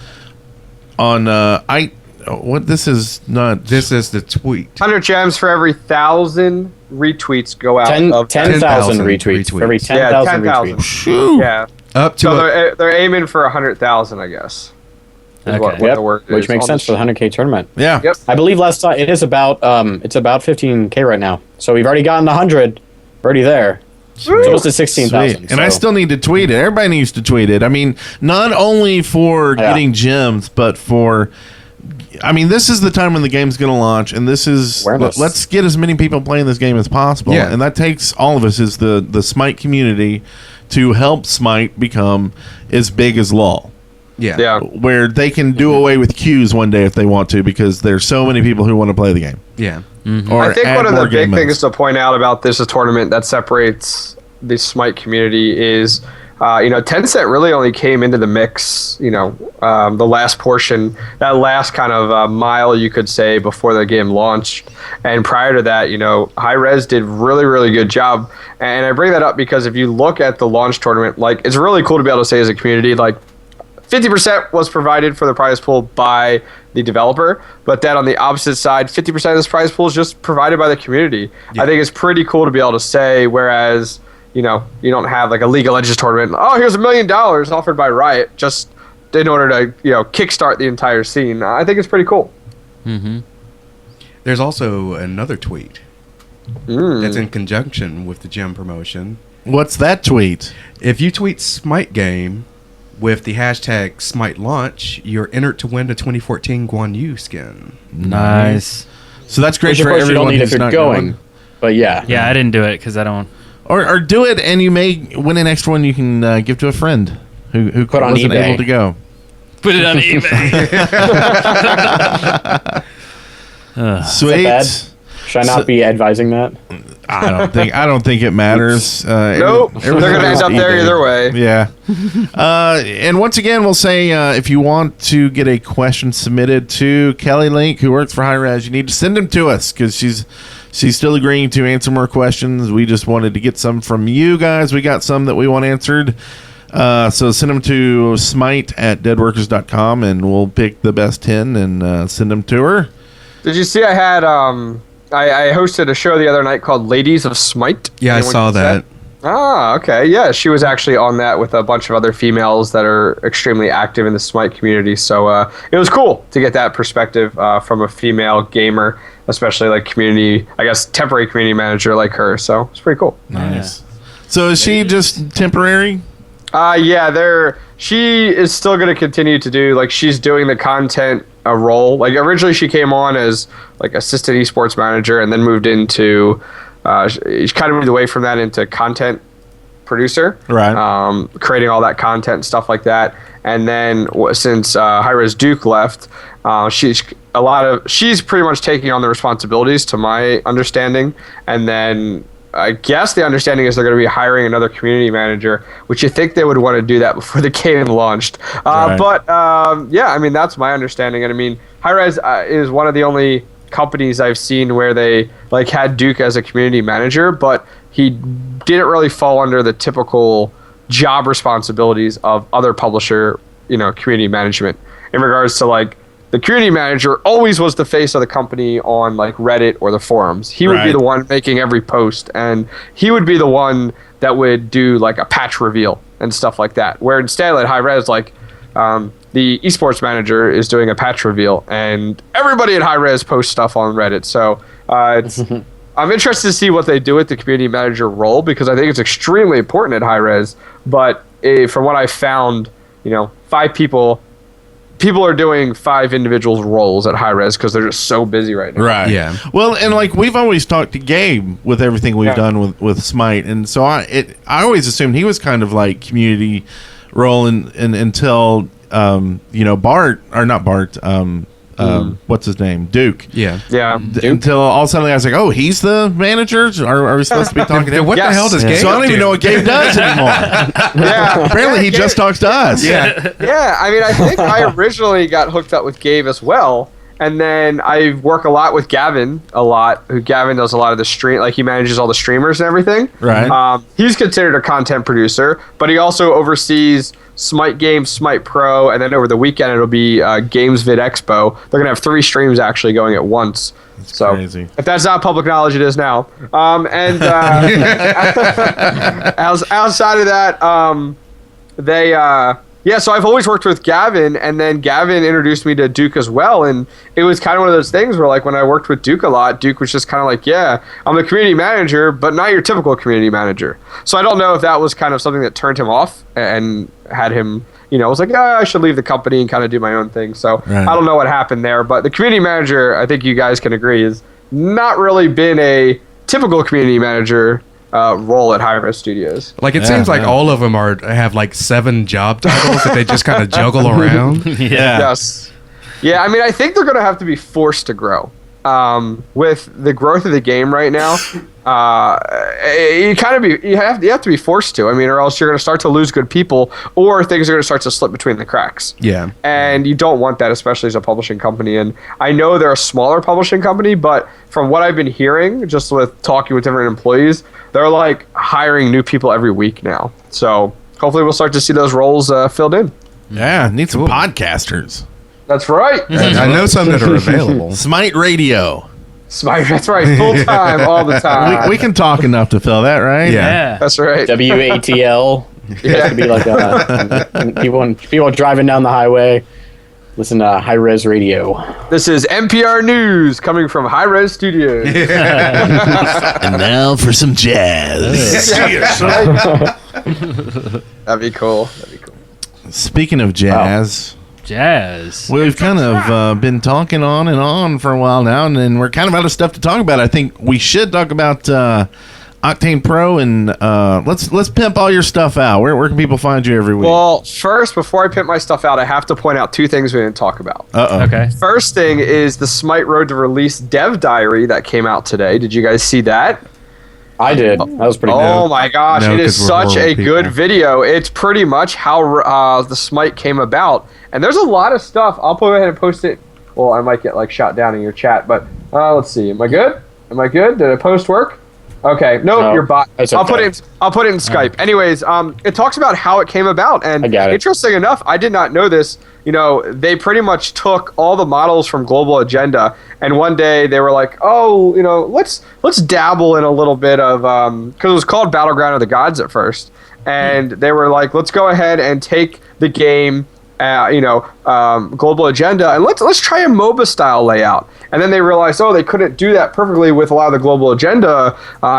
on this is the tweet. 100 gems for every 1,000 retweets go out. 10,000 retweets. For every 10,000 retweets. Shoo. Yeah. Up to So they're aiming for 100,000, I guess. Okay. What the word is Which makes on sense for the 100K tournament. Yeah. Yep. I believe last time it is about it's about 15K right now. So we've already gotten 100. We're already there. It's almost to 16,000. And I still need to tweet it. Everybody needs to tweet it. I mean, not only for getting gems, but for... I mean, this is the time when the game's going to launch, and this is... Let's get as many people playing this game as possible. Yeah. And that takes all of us as the Smite community to help Smite become as big as LoL. Yeah. Where they can do away with queues one day if they want to, because there's so many people who want to play the game. Yeah. Or I think add one of the more game big things modes. to point out about this tournament that separates the Smite community is, Tencent really only came into the mix, the last portion, that last kind of mile, you could say, before the game launched. And prior to that, Hi-Rez did really, really good job. And I bring that up because if you look at the launch tournament, like, it's really cool to be able to say as a community, like, 50% was provided for the prize pool by the developer, but then on the opposite side, 50% of this prize pool is just provided by the community. Yeah. I think it's pretty cool to be able to say, whereas, you don't have like a League of Legends tournament, oh, here's $1 million offered by Riot just in order to, kickstart the entire scene. I think it's pretty cool. Mm-hmm. There's also another tweet that's in conjunction with the gem promotion. What's that tweet? If you tweet Smite game with the hashtag Smite launch, you're entered to win the 2014 Guan Yu skin. Nice. So that's great Which, of for course, you don't everyone need who's if you're not going. But yeah. Yeah, I didn't do it because I don't. Or do it, and you may win an extra one you can give to a friend who Put on wasn't eBay. able to go. Put it on eBay. Sweet. Is that Should I not be advising that? I don't think it matters. Nope. They're going to end up there either way. Yeah. And once again, we'll say if you want to get a question submitted to Kelly Link, who works for Hi-Res, you need to send them to us because she's still agreeing to answer more questions. We just wanted to get some from you guys. We got some that we want answered. So send them to smite@deadworkers.com and we'll pick the best 10 and send them to her. Did you see I had I hosted a show the other night called Ladies of Smite? Yeah, I saw that. Ah, okay. Yeah, she was actually on that with a bunch of other females that are extremely active in the Smite community. So it was cool to get that perspective from a female gamer, especially like community, I guess, temporary community manager like her. So it's pretty cool. Nice. So is she just temporary? Yeah, she is still going to continue to do, like, she's doing the content role. Like, originally she came on as, like, assistant esports manager and then moved into, she kind of moved away from that into content producer. Right. Creating all that content and stuff like that. And then since Hi-Res Duke left, she's pretty much taking on the responsibilities, to my understanding. And then I guess the understanding is they're going to be hiring another community manager, which you think they would want to do that before the game launched. Right. But yeah, I mean, that's my understanding. And I mean, Hi-Res is one of the only companies I've seen where they like had Duke as a community manager, but he didn't really fall under the typical job responsibilities of other publisher, community management in regards to like, the community manager always was the face of the company on like Reddit or the forums. He would be the one making every post, and he would be the one that would do like a patch reveal and stuff like that. Where instead at Hi-Res, like the esports manager is doing a patch reveal, and everybody at Hi-Res posts stuff on Reddit. So I'm interested to see what they do with the community manager role, because I think it's extremely important at Hi-Res. But from what I found, 5 people are doing 5 individuals' roles at Hi-Res because they're just so busy right now. Right. Yeah. Well, and like we've always talked to Gabe with everything we've done with Smite, and so I always assumed he was kind of like community role until Bart, or not Bart, what's his name, Duke. Yeah. Until all of a sudden I was like, oh, he's the manager. Are we supposed to be talking to him? What the hell does Gabe So I don't even know what Gabe does anymore. Yeah. Apparently he just talks to us. Yeah. Yeah, I mean, I think I originally got hooked up with Gabe as well, and then I work a lot with Gavin who Gavin does a lot of the stream, like he manages all the streamers and everything. Right. He's considered a content producer, but he also oversees Smite Games, Smite Pro, and then over the weekend it'll be Games Vid Expo. They're gonna have 3 streams actually going at once. That's so crazy. If that's not public knowledge, it is now. And outside of that, so I've always worked with Gavin, and then Gavin introduced me to Duke as well, and it was kind of one of those things where, like, when I worked with Duke a lot, Duke was just kind of like, yeah, I'm a community manager, but not your typical community manager. So I don't know if that was kind of something that turned him off and had him, was like, I should leave the company and kind of do my own thing. So I don't know what happened there, but the community manager, I think you guys can agree, has not really been a typical community manager role at Hi-Res Studios. Like, it seems like all of them have like 7 job titles that they just kind of juggle around. Yeah. Yes. Yeah, I mean, I think they're going to have to be forced to grow. With the growth of the game right now, you have to be forced to. I mean, or else you're going to start to lose good people, or things are going to start to slip between the cracks. Yeah. And you don't want that, especially as a publishing company. And I know they're a smaller publishing company, but from what I've been hearing, just with talking with different employees, they're like hiring new people every week now. So hopefully we'll start to see those roles filled in. Yeah, need some podcasters. That's right. I know some that are available. Smite Radio. Smite, that's right. Full time, all the time. We can talk enough to fill that, right? Yeah. That's right. WATL. Yeah. To be like people driving down the highway. Listen to Hi-Res Radio. This is NPR News coming from Hi-Res Studios. And now for some jazz. That'd be cool. Speaking of jazz, Jazz. we've kind of been talking on and on for a while now, and we're kind of out of stuff to talk about. I think we should talk about OctanePro, and let's pimp all your stuff out. Where can people find you every week? Well, first, before I pimp my stuff out, I have to point out two things we didn't talk about. Okay. First thing is the Smite Road to Release Dev Diary that came out today. Did you guys see that? I did. That was pretty good. Oh my gosh, No, it is 'cause we're such a horrible good people. video. It's pretty much how the Smite came about. And there's a lot of stuff. I'll go ahead and post it. Well, I might get like shot down in your chat, but let's see. Am I good? Am I good? Did a post work? Okay. Nope, No, you're bot. it's I'll okay. put it in Skype. Anyways, it talks about how it came about, and I got it. interesting enough, I did not know this. You know, they pretty much took all the models from Global Agenda, and one day they were like, "Oh, you know, let's dabble in a little bit of because it was called Battleground of the Gods at first, and they were like, let's go ahead and take the game." Global Agenda, and let's try a MOBA style layout. And then they realized, they couldn't do that perfectly with a lot of the Global Agenda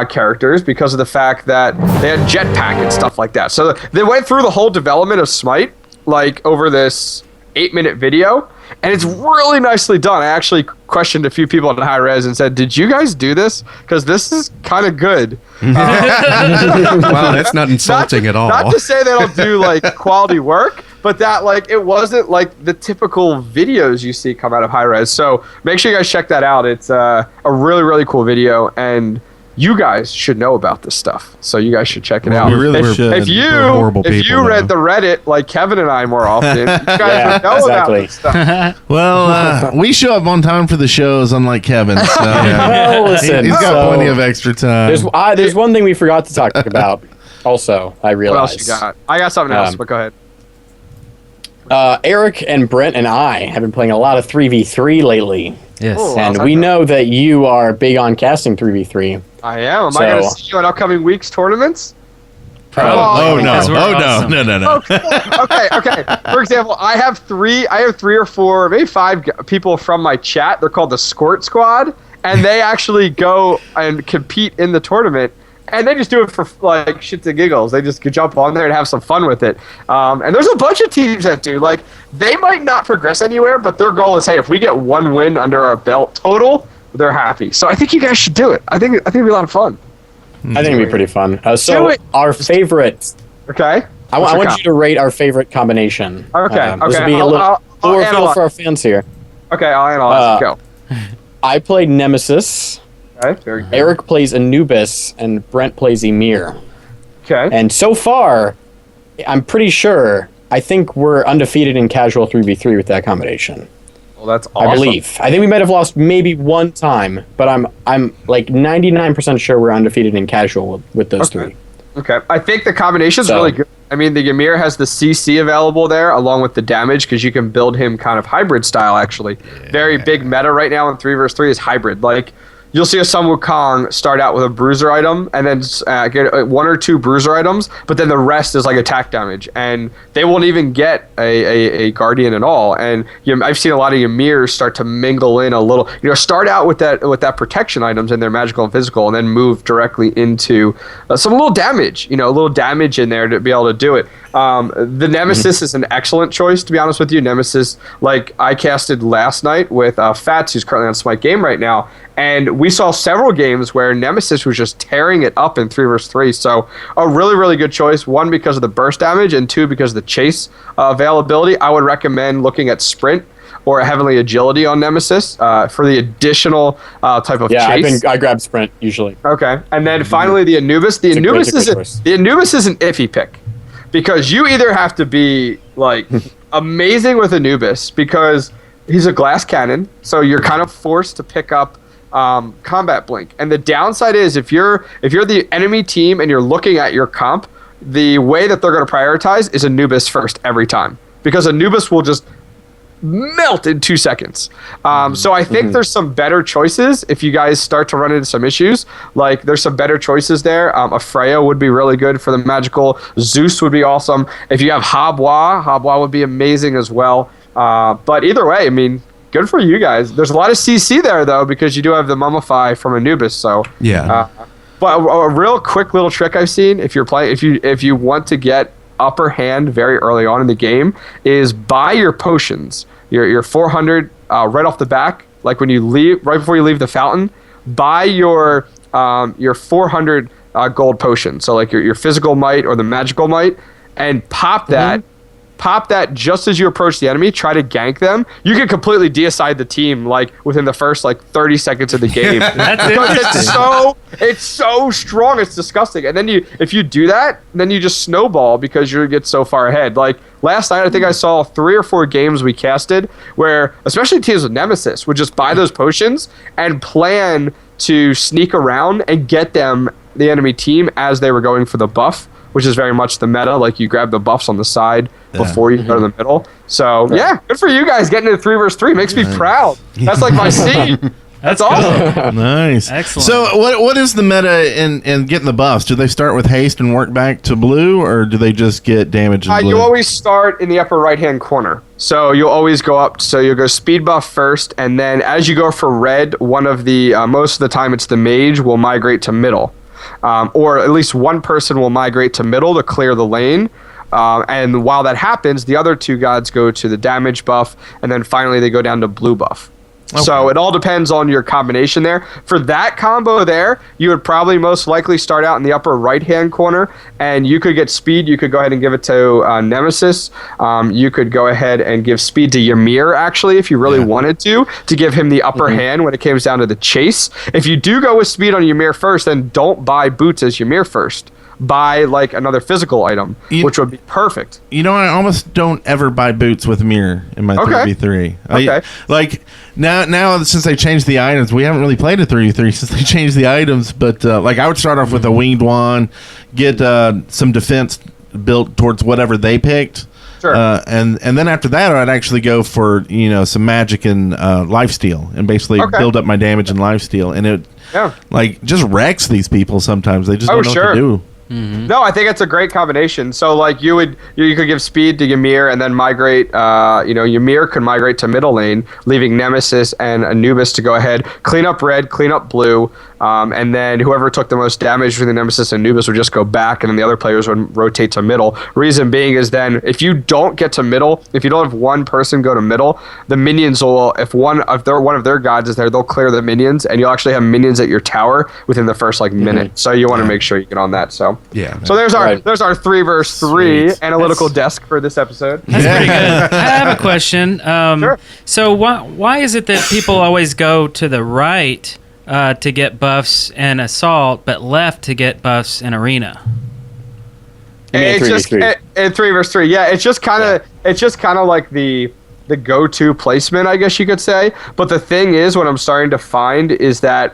characters because of the fact that they had jetpack and stuff like that. So they went through the whole development of Smite like over this 8-minute video, and it's really nicely done. I actually questioned a few people in high res and said, "Did you guys do this? Because this is kind of good." Wow, that's not insulting at all. Not to say they don't do like quality work, but that like it wasn't like the typical videos you see come out of high res. So make sure you guys check that out. It's a really, really cool video, and you guys should know about this stuff. So you guys should check it out. we really if, should. If We're horrible you people, read though. the Reddit like Kevin and I more often, you guys would know about exactly. this stuff. Well, we show up on time for the shows, unlike Kevin. So Well, listen. he's got so plenty of extra time. there's one thing we forgot to talk about. Also, I What realized. else you got? I got something else, but go ahead. Eric and Brent and I have been playing a lot of 3v3 lately. Yes. Oh, And wow. we know that you are big on casting 3v3. I am. Am I going to So- see you in upcoming weeks tournaments? Oh no! Because we're Oh awesome. no! Okay. For example, I have three or four, maybe five people from my chat. They're called the Squirt Squad, and they actually go and compete in the tournament. And they just do it for like shits and giggles. They just jump on there and have some fun with it. And there's a bunch of teams that do. Like they might not progress anywhere, but their goal is, hey, if we get one win under our belt total, they're happy. So I think you guys should do it. I think it'd be a lot of fun. I think it'd be pretty fun. Do So it. our favorite. Okay. I want you to rate our favorite combination. Okay, This okay, will be a I'll little more feel analyze. for our fans here. Okay, I'll analyze. Go. I played Nemesis. Okay. Very good. Eric plays Anubis, and Brent plays Emir. Okay. And so far, I'm pretty sure. I think we're undefeated in casual 3v3 with that combination. Well, that's awesome. I believe. I think we might have lost maybe one time, but I'm like 99% sure we're undefeated in casual with those Okay. three. Okay. I think the combination's So- really good. I mean, the Ymir has the CC available there along with the damage because you can build him kind of hybrid style, actually. Very big meta right now in 3 vs 3 is hybrid. Like, you'll see a Sun Wukong start out with a bruiser item and then get 1 or 2 bruiser items, but then the rest is like attack damage. And they won't even get a Guardian at all. And I've seen a lot of Ymirs start to mingle in a little, start out with that protection items in their magical and physical and then move directly into some little damage, a little damage in there to be able to do it. The Nemesis is an excellent choice, to be honest with you. Nemesis, like I casted last night with Fats, who's currently on Smite Game right now, and we saw several games where Nemesis was just tearing it up in 3 vs 3. So a really, really good choice. 1, because of the burst damage, and 2, because of the chase availability. I would recommend looking at Sprint or Heavenly Agility on Nemesis for the additional type of Yeah, chase. I grab Sprint usually. Okay, and then finally the Anubis. The It's a great Anubis choice. the Anubis is an iffy pick because you either have to be like amazing with Anubis because he's a glass cannon, so you're kind of forced to pick up combat blink. And the downside is if you're the enemy team and you're looking at your comp, the way that they're going to prioritize is Anubis first every time because Anubis will just melt in 2 seconds. So I think there's some better choices if you guys start to run into some issues. Like there's some better choices there. A Freya would be really good for the magical. Zeus would be awesome. If you have Habwa would be amazing as well. But either way, I mean, good for you guys. There's a lot of CC there though because you do have the Mummify from Anubis. So Yeah. but a real quick little trick I've seen if you're playing, if you want to get upper hand very early on in the game, is buy your potions, your 400 right off the back. Like when you leave, right before you leave the fountain, buy your 400 gold potion. So like your physical might or the magical might, and pop that. Pop that just as you approach the enemy. Try to gank them. You can completely deicide the team like within the first like 30 seconds of the game. That's Because interesting. it's so strong. It's disgusting. And then if you do that, then you just snowball because you get so far ahead. Like last night, I think I saw 3 or 4 games we casted where, especially teams with Nemesis, would just buy those potions and plan to sneak around and get the enemy team as they were going for the buff, which is very much the meta. Like you grab the buffs on the side before you go to the middle. So yeah, good for you guys getting into 3 versus 3. Makes me proud. That's like my seed. That's awesome. Nice. Excellent. So what is the meta in getting the buffs? Do they start with haste and work back to blue, or do they just get damage in blue? You always start in the upper right-hand corner. So you'll always go up. So you'll go speed buff first, and then as you go for red, one of the, most of the time it's the mage, will migrate to middle. Or at least one person will migrate to middle to clear the lane. And while that happens, the other 2 gods go to the damage buff, and then finally they go down to blue buff. Okay. So it all depends on your combination there. For that combo there, you would probably most likely start out in the upper right-hand corner, and you could get speed. You could go ahead and give it to Nemesis. You could go ahead and give speed to Ymir, actually, if you really wanted to give him the upper hand when it comes down to the chase. If you do go with speed on Ymir first, then don't buy boots as Ymir first. Buy like another physical item, which would be perfect. You know, I almost don't ever buy boots with mirror in my 3v3. Okay. Like now since they changed the items, we haven't really played a 3v3 since they changed the items. But like I would start off with a winged wand, get some defense built towards whatever they picked. Sure. And then after that, I'd actually go for some magic and lifesteal, and basically build up my damage and lifesteal, and it like just wrecks these people sometimes. They just don't know what to do. Mm-hmm. No, I think it's a great combination. So like you could give speed to Ymir and then migrate. Ymir could migrate to middle lane, leaving Nemesis and Anubis to go ahead, clean up red, clean up blue, and then whoever took the most damage between the Nemesis and Anubis would just go back, and then the other players would rotate to middle. Reason being is then if you don't get to middle, if you don't have one person go to middle, the minions will, if one of their gods is there, they'll clear the minions, and you'll actually have minions at your tower within the first minute. So you want to make sure you get on that. So there's our 3 versus 3 analytical desk for this episode. That's pretty good. I have a question. Sure. So why is it that people always go to the right to get buffs in assault, but left to get buffs in arena? It's just in 3 versus 3. Yeah, it's just kind of like the go-to placement, I guess you could say. But the thing is, what I'm starting to find is that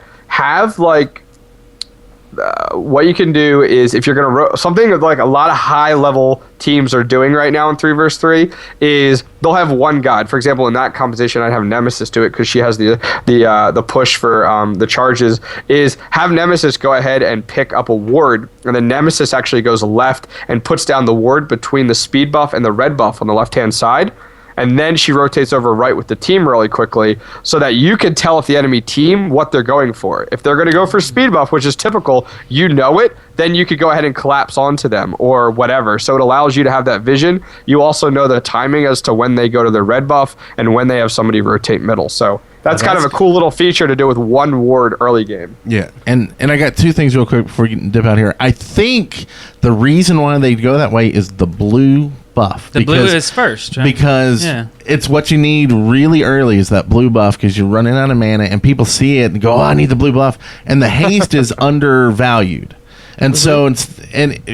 what you can do is, if you're going to something that like a lot of high level teams are doing right now in 3 versus 3 is they'll have one god. For example, in that competition, I'd have Nemesis do it because she has the push for the charges. Is have Nemesis go ahead and pick up a ward, and then Nemesis actually goes left and puts down the ward between the speed buff and the red buff on the left hand side. And then she rotates over right with the team really quickly so that you can tell if the enemy team what they're going for. If they're going to go for speed buff, which is typical, you know it, then you could go ahead and collapse onto them or whatever. So it allows you to have that vision. You also know the timing as to when they go to the red buff and when they have somebody rotate middle. So that's kind of a cool little feature to do with one ward early game. Yeah, and I got 2 things real quick before you dip out here. I think the reason why they go that way is the blue buff. The blue is first, right? Because it's what you need really early is that blue buff, because you're running out of mana and people see it and go, I need the blue buff. And the haste is undervalued. And so,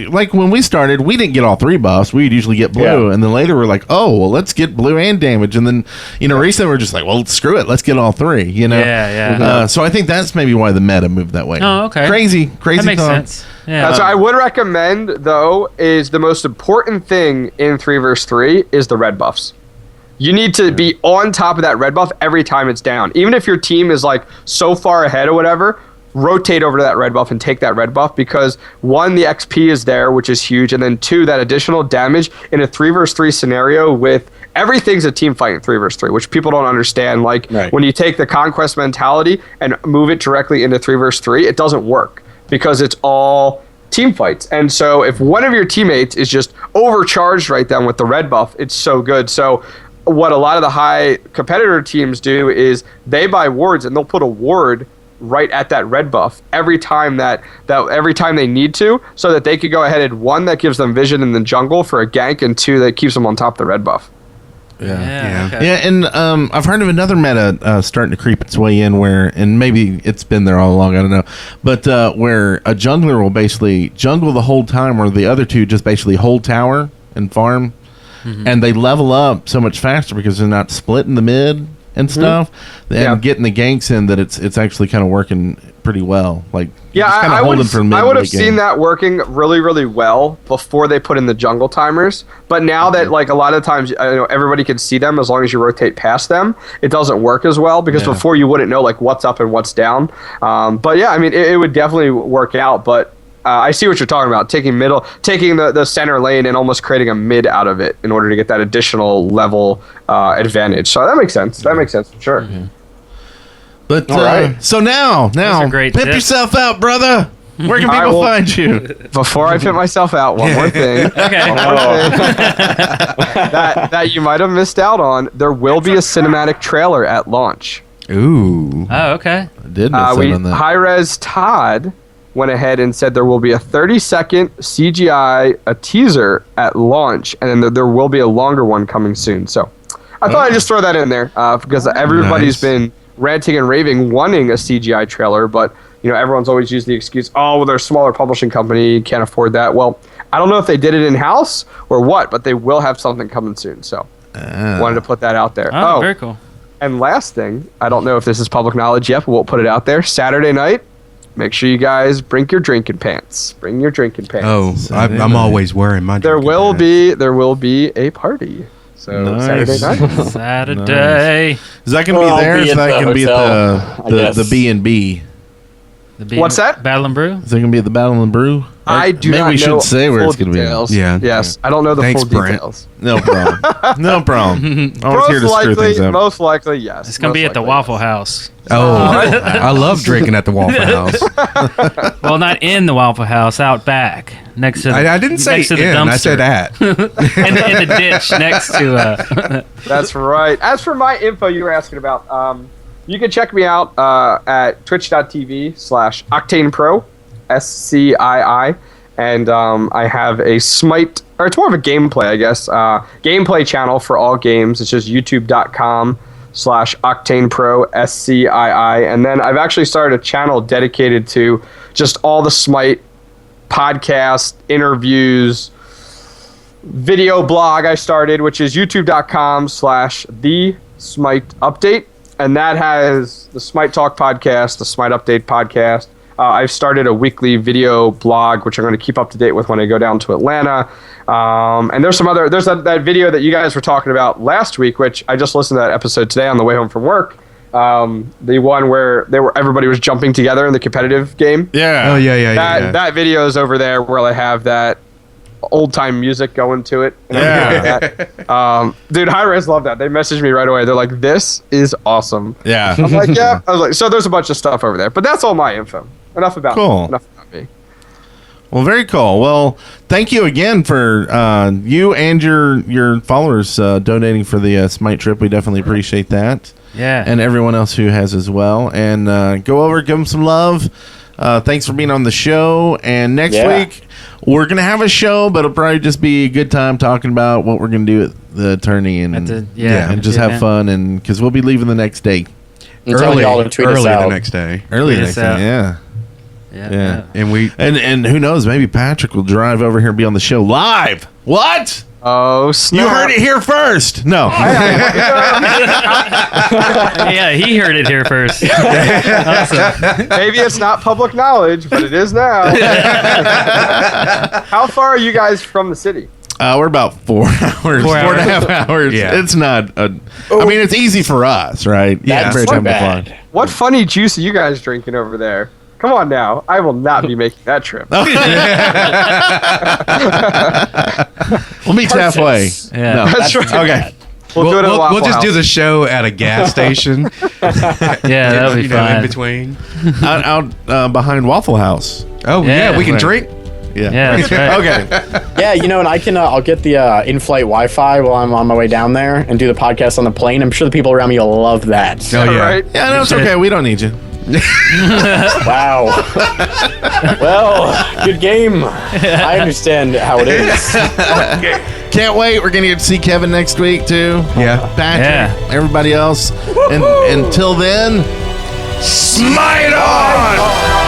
like when we started, we didn't get all 3 buffs. We'd usually get blue. And then later we're like, oh, well, let's get blue and damage. And then, recently we're just like, well, screw it. Let's get all 3, so I think that's maybe why the meta moved that way. Oh, okay. Crazy That makes sense. Yeah. So I would recommend, though, is the most important thing in 3 versus 3 is the red buffs. You need to be on top of that red buff every time it's down. Even if your team is like so far ahead or whatever, rotate over to that red buff and take that red buff, because 1, the XP is there, which is huge, and then 2, that additional damage in a 3 versus 3 scenario with everything's a team fight in 3 versus 3, which people don't understand. Like when you take the conquest mentality and move it directly into 3 versus 3, it doesn't work because it's all team fights. And so if one of your teammates is just overcharged right then with the red buff, it's so good. So what a lot of the high competitor teams do is they buy wards and they'll put a ward right at that red buff every time every time they need to, so that they could go ahead and, one, that gives them vision in the jungle for a gank, and two, that keeps them on top of the red buff. Yeah. Okay. Yeah, and I've heard of another meta starting to creep its way in where, and maybe it's been there all along, I don't know, but where a jungler will basically jungle the whole time, where the other two just basically hold tower and farm, and they level up so much faster because they're not split in the mid and stuff, and getting the ganks in, that it's actually kind of working pretty well. Like, Yeah, just kinda I holding for mid would have late game. seen that working really, really well before they put in the jungle timers. But now that, like, a lot of times, everybody can see them as long as you rotate past them, it doesn't work as well, because before you wouldn't know, like, what's up and what's down. But yeah, I mean, it would definitely work out. But I see what you're talking about, taking the center lane and almost creating a mid out of it in order to get that additional level advantage. So that makes sense. That makes sense, sure. But All right. so now are great pimp tips. yourself out, brother. Where can I people will- find you? Before I pimp myself out, one more thing. Okay. One more thing that you might have missed out on. There will be a cinematic trailer at launch. Ooh. Oh, okay. I did miss out on that. Hi-Res Todd went ahead and said there will be a 30-second CGI, a teaser at launch, and then there will be a longer one coming soon. So I thought I'd just throw that in there because everybody's been ranting and raving wanting a CGI trailer, but everyone's always used the excuse, oh, well, they're a smaller publishing company, can't afford that. Well, I don't know if they did it in-house or what, but they will have something coming soon. So wanted to put that out there. Oh, very cool. And last thing, I don't know if this is public knowledge yet, but we'll put it out there. Saturday night, make sure you guys bring your drinking pants. Bring your drinking pants. Oh, I'm always wearing my. There will be a party. So Nice. Saturday night. Saturday. Is that going to Well, be there? I'll Is be that at the going to be hotel, at I the guess. B&B? What's that? Battle and Brew? Is it going to be at the Battle and Brew? I do Maybe not we know should say where full it's going to be. details. Yeah. Yes. I don't know the Thanks, full Brent. details. No problem. No problem. Always here to screw things up. Most likely, yes. It's going to be at the Waffle House. Oh, I love drinking at the Waffle House. Well, not in the Waffle House, out back. Next to the, I didn't say next to the in. I dumpster. said at. in the ditch next to That's right. As for my info you were asking about, you can check me out at twitch.tv/OctanePro, SCII, and I have a Smite, or it's more of a gameplay, I guess, gameplay channel for all games. It's just youtube.com/OctanePro, SCII, and then I've actually started a channel dedicated to just all the Smite podcast, interviews, video blog I started, which is youtube.com/TheSmiteUpdate. And that has the Smite Talk podcast, the Smite Update podcast. I've started a weekly video blog, which I'm going to keep up to date with when I go down to Atlanta. And there's that video that you guys were talking about last week, which I just listened to that episode today on the way home from work. The one where everybody was jumping together in the competitive game. Yeah. Oh yeah. That video is over there where I have that old time music going to it. And dude, Hi-Res loved that. They messaged me right away. They're like, "This is awesome." Yeah. I'm like, "Yeah." I was like, "So there's a bunch of stuff over there," but that's all my info. Enough about me. Well, very cool. Well, thank you again for you and your followers donating for the Smite trip. We definitely appreciate that. Yeah. And everyone else who has as well. And go over, give them some love. Thanks for being on the show. And next week, we're going to have a show, but it'll probably just be a good time talking about what we're going to do at the tourney and just have fun. And because we'll be leaving the next day. Early the next day. Early Tweet next us out. day, Yeah. And who knows? Maybe Patrick will drive over here and be on the show live. What? Oh, snap. You heard it here first. No. Yeah, he heard it here first. Awesome. Maybe it's not public knowledge, but it is now. How far are you guys from the city? We're about 4 hours. 4.5 hours. Yeah. It's not. I mean, it's easy for us, right? That's Every not time we bad. fly. What funny juice are you guys drinking over there? Come on now. I will not be making that trip. We'll meet halfway. Yeah. No. That's right. Okay. We'll do it at the Waffle We'll just do House. the show at a gas station. Yeah, that'll be in fun. between. Out behind Waffle House. Oh yeah, we can Right. drink. Yeah, that's right. Okay. Yeah, and I can I'll get the in-flight Wi-Fi while I'm on my way down there and do the podcast on the plane. I'm sure the people around me will love that. Oh yeah. Right? Yeah, no, it's okay. We don't need you. Wow. Well, good game. I understand how it is. Can't wait. We're going to get to see Kevin next week, too. Yeah. Patrick, everybody else. And until then, Smite on!